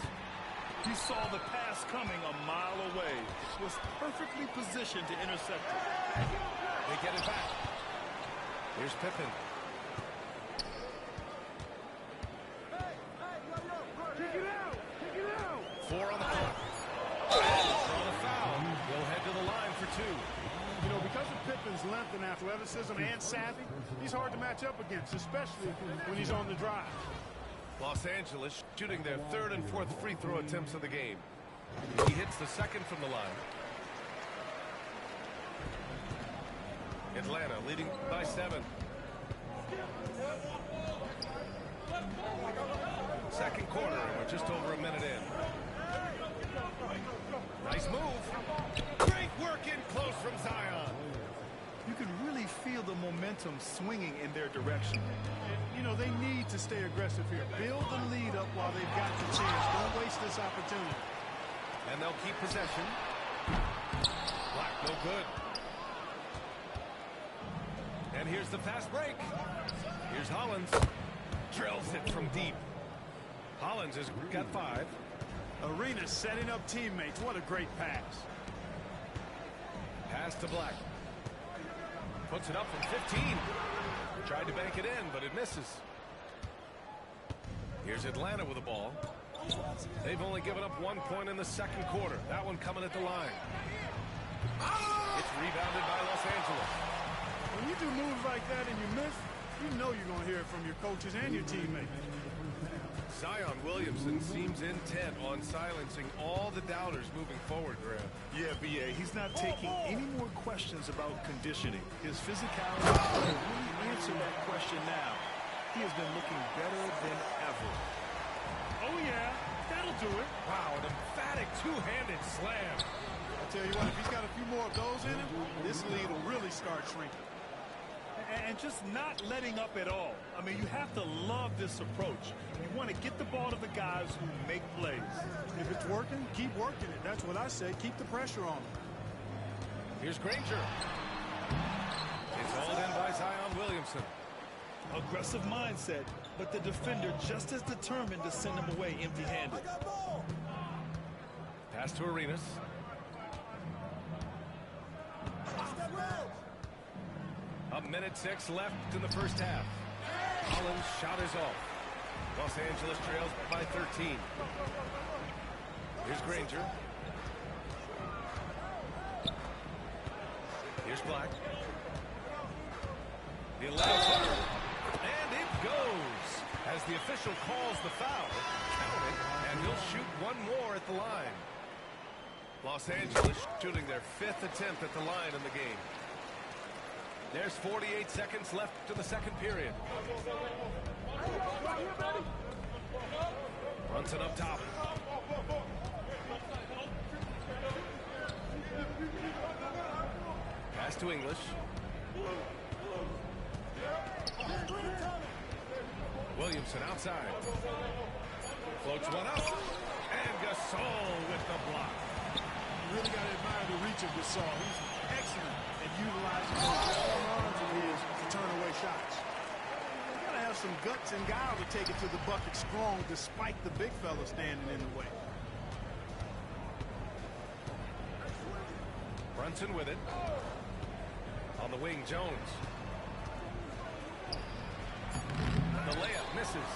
He saw the pass coming a mile away. Was perfectly positioned to intercept it. They get it back. Here's Pippen. Four on the clock. On a foul. He'll head to the line for 2. You know, because of Pippen's length and athleticism and savvy, he's hard to match up against, especially when he's on the drive. Los Angeles shooting their 3rd and 4th free throw attempts of the game. He hits the 2nd from the line. Atlanta leading by 7. Second quarter, and we're just over a minute in. Nice move. Great work in close from Zion. You can really feel the momentum swinging in their direction. And, you know, they need to stay aggressive here. Build the lead up while they've got the chance. Don't waste this opportunity. And they'll keep possession. Black, no good. And here's the fast break. Here's Hollins. Drills it from deep. Hollins has got 5. Arenas setting up teammates. What a great pass. Pass to Black. Puts it up from 15. Tried to bank it in, but it misses. Here's Atlanta with the ball. They've only given up 1 point in the second quarter. That one coming at the line. It's rebounded by Los Angeles. When you do moves like that and you miss, you know you're going to hear it from your coaches and your teammates. Zion Williamson seems intent on silencing all the doubters moving forward, Graham. Yeah, B.A., he's not taking any more questions about conditioning. His physicality will really answer that question now. He has been looking better than ever. Oh, yeah, that'll do it. Wow, an emphatic two-handed slam. I'll tell you what, if he's got a few more of those in him, this lead will really start shrinking. And just not letting up at all. I mean, you have to love this approach. You want to get the ball to the guys who make plays. If it's working, keep working it. That's what I say. Keep the pressure on them. Here's Granger. It's hauled in by Zion Williamson. Aggressive mindset, but the defender just as determined to send him away empty-handed. Pass to Arenas. A minute 6 left in the first half. Hollins' shot is off. Los Angeles trails by 13. Here's Granger. Here's Black. The 11-footer. And it goes. As the official calls the foul, count it, and he'll shoot one more at the line. Los Angeles shooting their 5th attempt at the line in the game. There's 48 seconds left in the second period. Brunson up top. Pass to English. Williamson outside. Floats one up. And Gasol with the block. You really got to admire the reach of Gasol. He's excellent at utilizing those long arms of his to turn away shots. You gotta have some guts and guile to take it to the bucket strong despite the big fella standing in the way. Brunson with it. On the wing, Jones. The layup misses.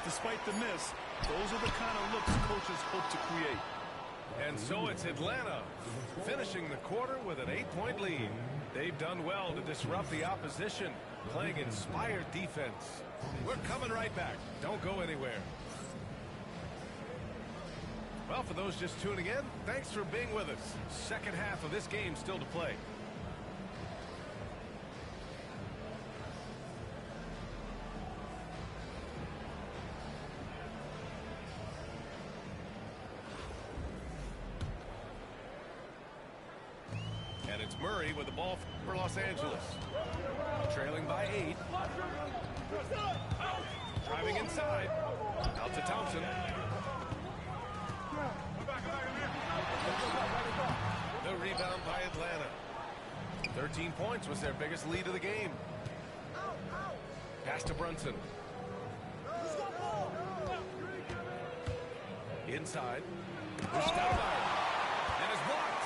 Despite the miss, those are the kind of looks coaches hope to create. And so it's Atlanta finishing the quarter with an 8-point lead. They've done well to disrupt the opposition, playing inspired defense. We're coming right back. Don't go anywhere. Well, for those just tuning in, thanks for being with us. Second half of this game still to play. And it's Murray with the ball for Los Angeles. Trailing by 8. Driving inside. Out to Thompson. The rebound by Atlanta. 13 points was their biggest lead of the game. Pass to Brunson. Inside. There's Stoudemire. And it's blocked.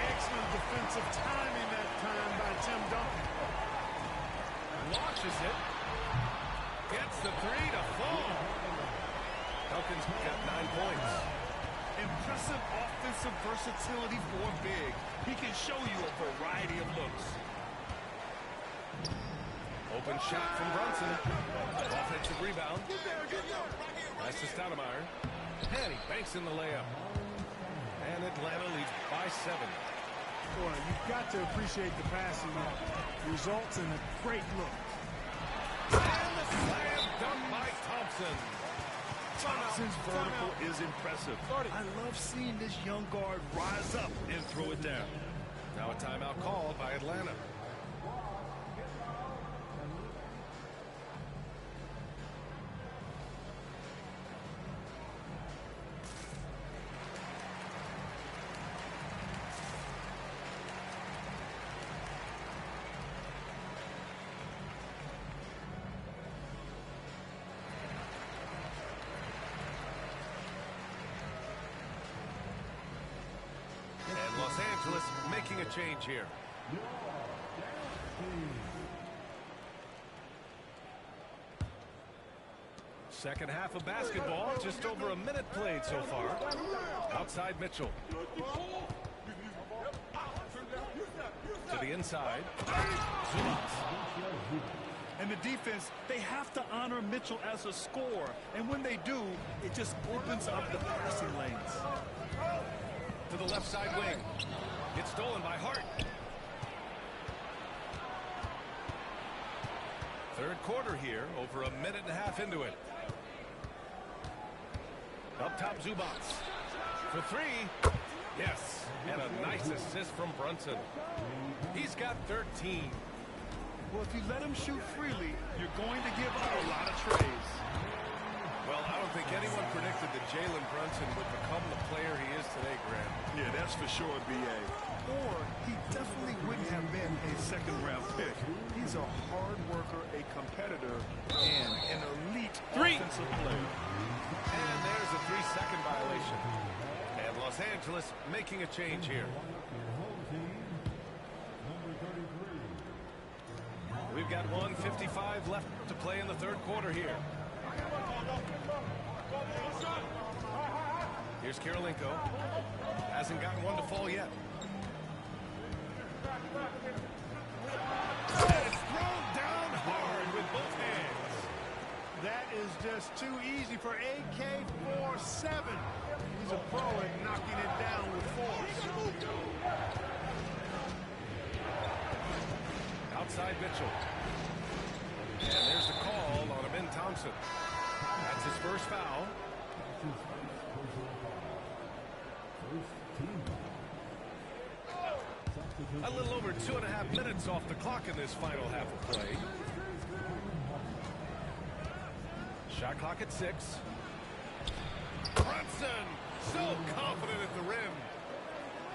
Excellent defensive timing that time by Tim Duncan. Launches it. Gets the three to fall. Duncan's got 9 points. Impressive offensive versatility for a big. He can show you a variety of looks. Open shot from Brunson. Offensive rebound. Pass to Stoudemire. And he banks in the layup. And Atlanta leads by 7. Boy, you've got to appreciate the passing that results in a great look. And the slam dunk by Thompson. Thompson's vertical is impressive. I love seeing this young guard rise up and throw it down. Now a timeout called by Atlanta. Los Angeles making a change here. Second half of basketball, just over a minute played so far. Outside Mitchell. To the inside. Zubac. And the defense, they have to honor Mitchell as a scorer. And when they do, it just opens up the passing lanes. To the left side wing. Gets stolen by Hart. Third quarter here, over a minute and a half into it. Up top, Zubac. For three. Yes. And a nice assist from Brunson. He's got 13. Well, if you let him shoot freely, you're going to give up a lot of trays. Well, I don't think anyone predicted that Jalen Brunson would become the player he is today, Grant. Yeah, that's for sure, B.A. Or he definitely wouldn't have been a second-round pick. He's a hard worker, a competitor, and an elite offensive player. And there's a 3-second violation. And Los Angeles making a change here. We've got 1:55 left to play in the third quarter here. Here's Karolinko. Hasn't gotten one to fall yet. And it's thrown down hard with both hands. That is just too easy for AK-47. He's a pro at knocking it down with force. Outside Mitchell. And there's the call on Ben Thompson. That's his first foul. A little over 2.5 minutes off the clock in this final half of play. Shot clock at 6. Brunson, so confident at the rim.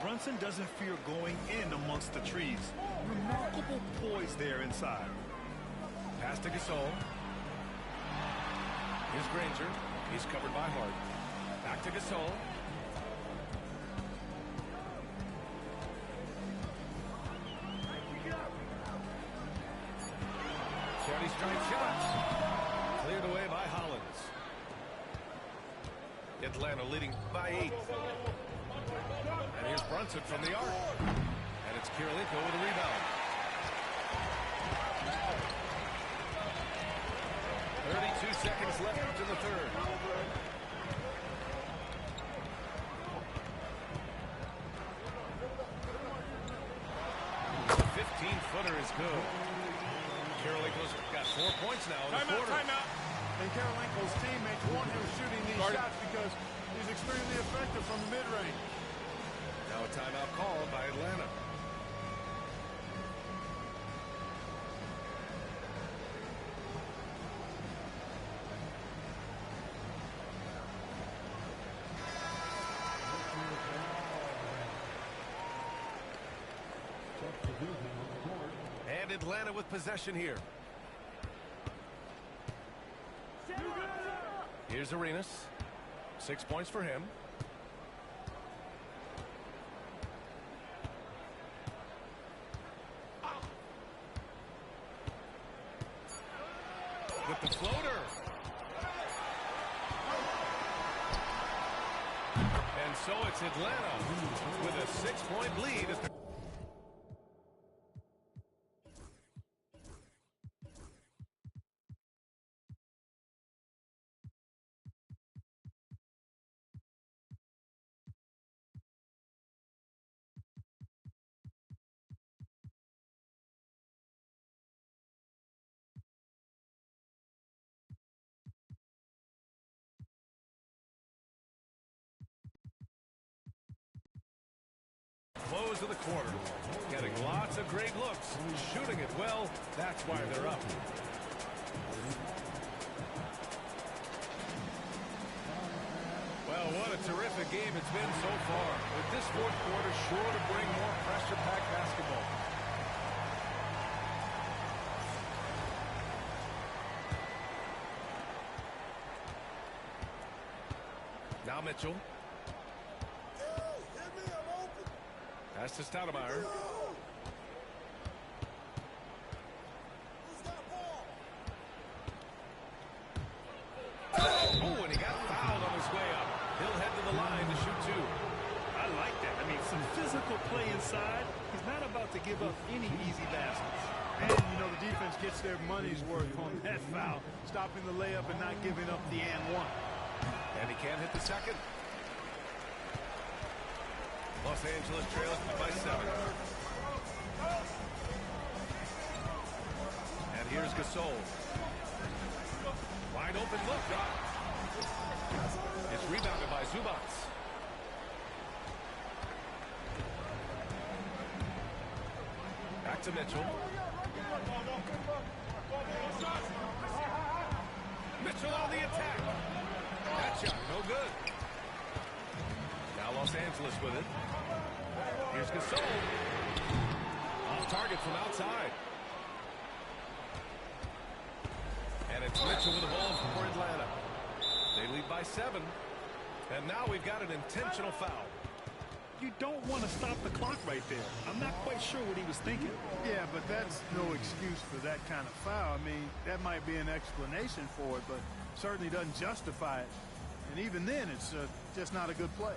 Brunson doesn't fear going in amongst the trees. Remarkable poise there inside. Pass to Gasol. Here's Granger. He's covered by Hart. Back to Gasol. Charity strike shot. Cleared away by Hollins. Atlanta leading by 8. And here's Brunson from the arc. And it's Kirilenko with a rebound. 32 seconds left in the third. 15-footer is good. Kirilenko's got 4 points now in the quarter. Timeout. And Kirilenko's teammates want him shooting these shots because he's extremely effective from the mid-range. Now a timeout called by Atlanta. And Atlanta with possession here. Here's Arenas. 6 points for him. With the floater. And so it's Atlanta with a 6-point lead at the close of the quarter. Getting lots of great looks. Shooting it well. That's why they're up. Well, what a terrific game it's been so far. With this fourth quarter sure to bring more pressure-packed basketball. Now Mitchell. Pass to Stoudemire. Oh, and he got fouled on his way up. He'll head to the line to shoot 2. I like that. I mean, some physical play inside. He's not about to give up any easy baskets. And, you know, the defense gets their money's worth on that foul, stopping the layup and not giving up the and one. And he can't hit the second. Los Angeles trails by 7. And here's Gasol. Wide open look. It's rebounded by Zubac. Back to Mitchell. Mitchell on the attack. That shot, no good. Now Los Angeles with it. Here's Gasol. Off target from outside. And it's Mitchell with the ball for Atlanta. They lead by 7. And now we've got an intentional foul. You don't want to stop the clock right there. I'm not quite sure what he was thinking. Yeah, but that's no excuse for that kind of foul. I mean, that might be an explanation for it, but certainly doesn't justify it. And even then, it's just not a good play.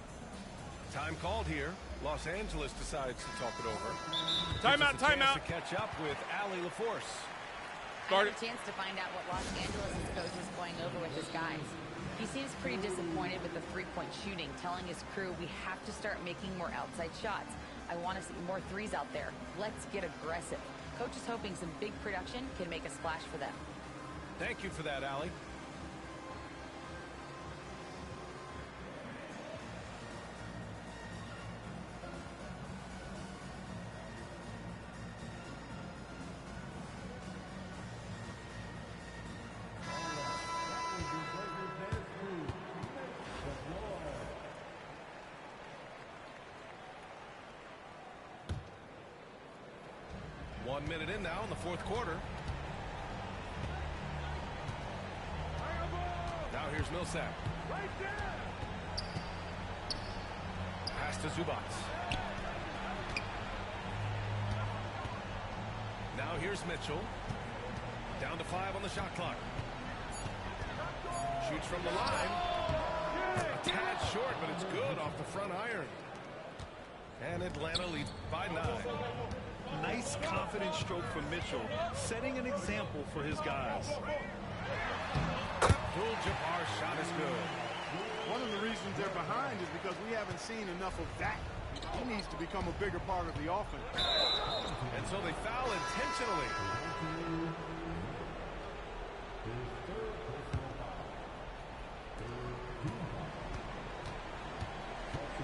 Time called here. Los Angeles decides to talk it over. Timeout, timeout. To catch up with Allie LaForce. I had a chance to find out what Los Angeles' coach is going over with his guys. He seems pretty disappointed with the three-point shooting, telling his crew we have to start making more outside shots. I want to see more threes out there. Let's get aggressive. Coach is hoping some big production can make a splash for them. Thank you for that, Allie. 1 minute in now in the fourth quarter. Now here's Millsap. Right there. Pass to Zubats. Now here's Mitchell. Down to 5 on the shot clock. Shoots from the line. A tad short, but it's good off the front iron. And Atlanta leads by 9. Nice, confident stroke from Mitchell, setting an example for his guys. Abdul-Jabbar's shot is good. One of the reasons they're behind is because we haven't seen enough of that. He needs to become a bigger part of the offense. And so they foul intentionally.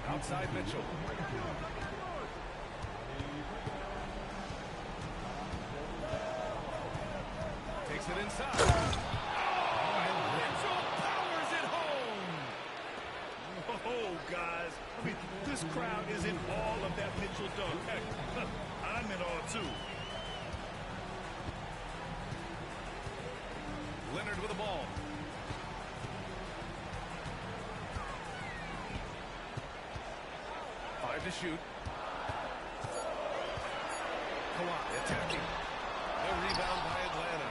Outside Mitchell. Takes it inside. Oh, and Mitchell powers it home. Oh, guys. I mean, this crowd is in all of that Mitchell dunk. Heck, I'm in awe, too. Leonard with the ball. To shoot. Kawhi attacking. A rebound by Atlanta.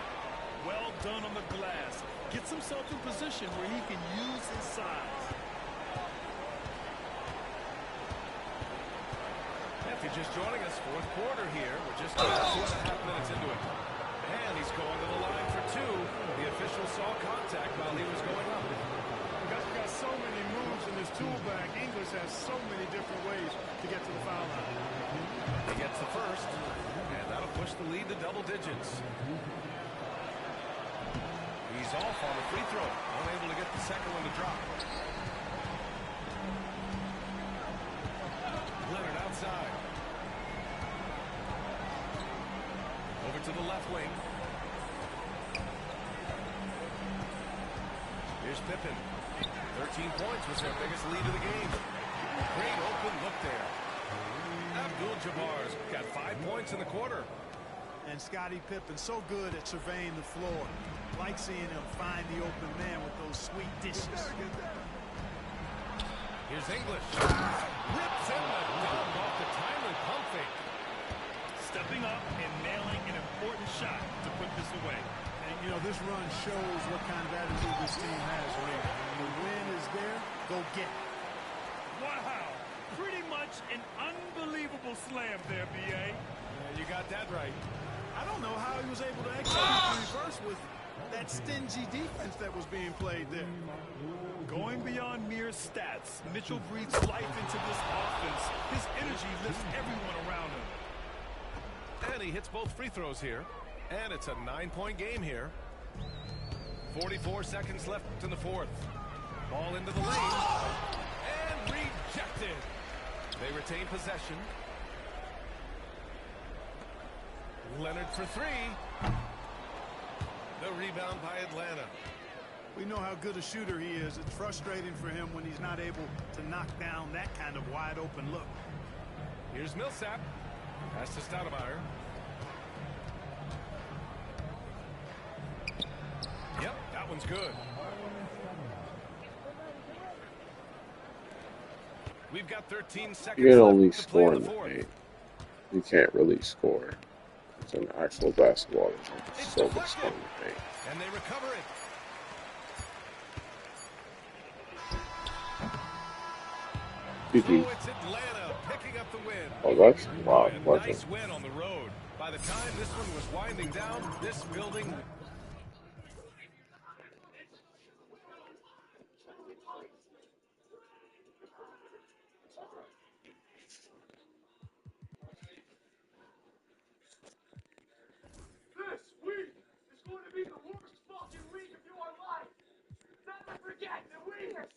Well done on the glass. Gets himself in position where he can use his size. If you're just joining us, fourth quarter here. We're just 2.5 minutes into it. And he's going to the line for 2. The official saw contact while he was going up. Got so many moves in his tool bag. English has so many different ways to get to the foul line. He gets the first, and that'll push the lead to double digits. He's off on a free throw, unable to get the second one to drop. Leonard outside. Over to the left wing. Here's Pippen. 13 points was their biggest lead of the game. Great open look there. Abdul-Jabbar's got 5 points in the quarter. And Scottie Pippen so good at surveying the floor. Like seeing him find the open man with those sweet dishes. Here's English. Rips in the dunk off the timely pump fake. Stepping up and nailing an important shot to put this away. And, you know, this run shows what kind of attitude this team has, Ray. When the win is there, go get it. Wow. Pretty much an unbelievable slam there, B.A. You got that right. I don't know how he was able to execute the reverse with that stingy defense that was being played there. Going beyond mere stats, Mitchell breathes life into this offense. His energy lifts everyone around him. And he hits both free throws here. And it's a 9-point game here. 44 seconds left in the fourth. Ball into the lane. And rejected. They retain possession. Leonard for 3. The rebound by Atlanta. We know how good a shooter he is. It's frustrating for him when he's not able to knock down that kind of wide open look. Here's Millsap. Pass to Stoudemire. Yep, that one's good. We've got 13 seconds You can only left to play score in in the the fourth. paint. You can't really score. It's an actual basketball. It's so much fun to paint. And they recover it. So GG. it's Atlanta picking up the win. Oh, that's wow. A nice win on the road. By the time this one was winding down, this building... This week is going to be the worst fucking week of your life. Never forget that we are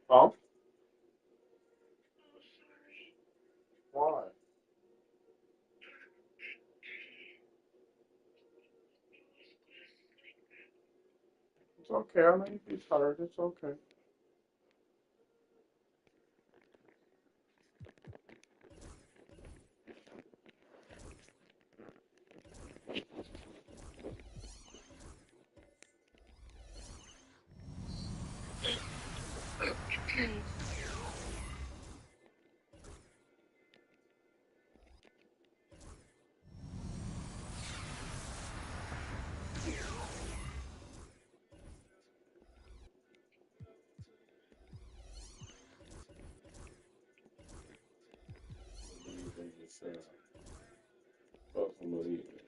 Huh? Why? It's okay. I know you be tired. It's okay. Believe in yourself. Fucking believe in it.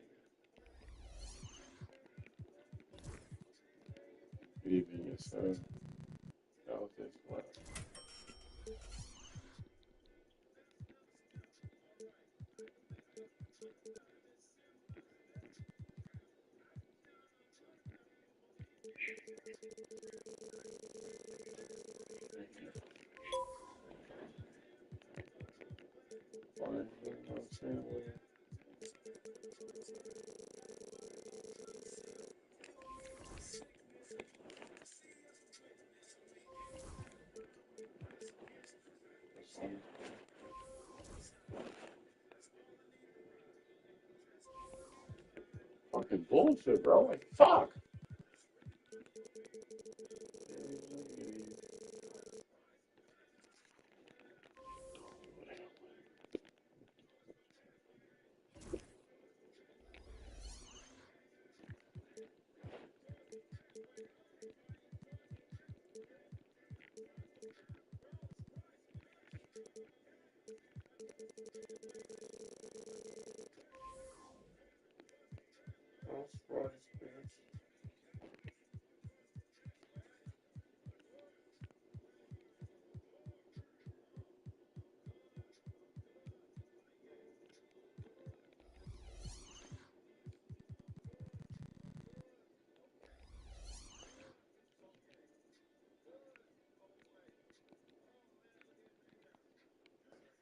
Believe in yourself. That was just what. Why? You know what I'm saying? Fucking bullshit, bro. Like, fuck. That's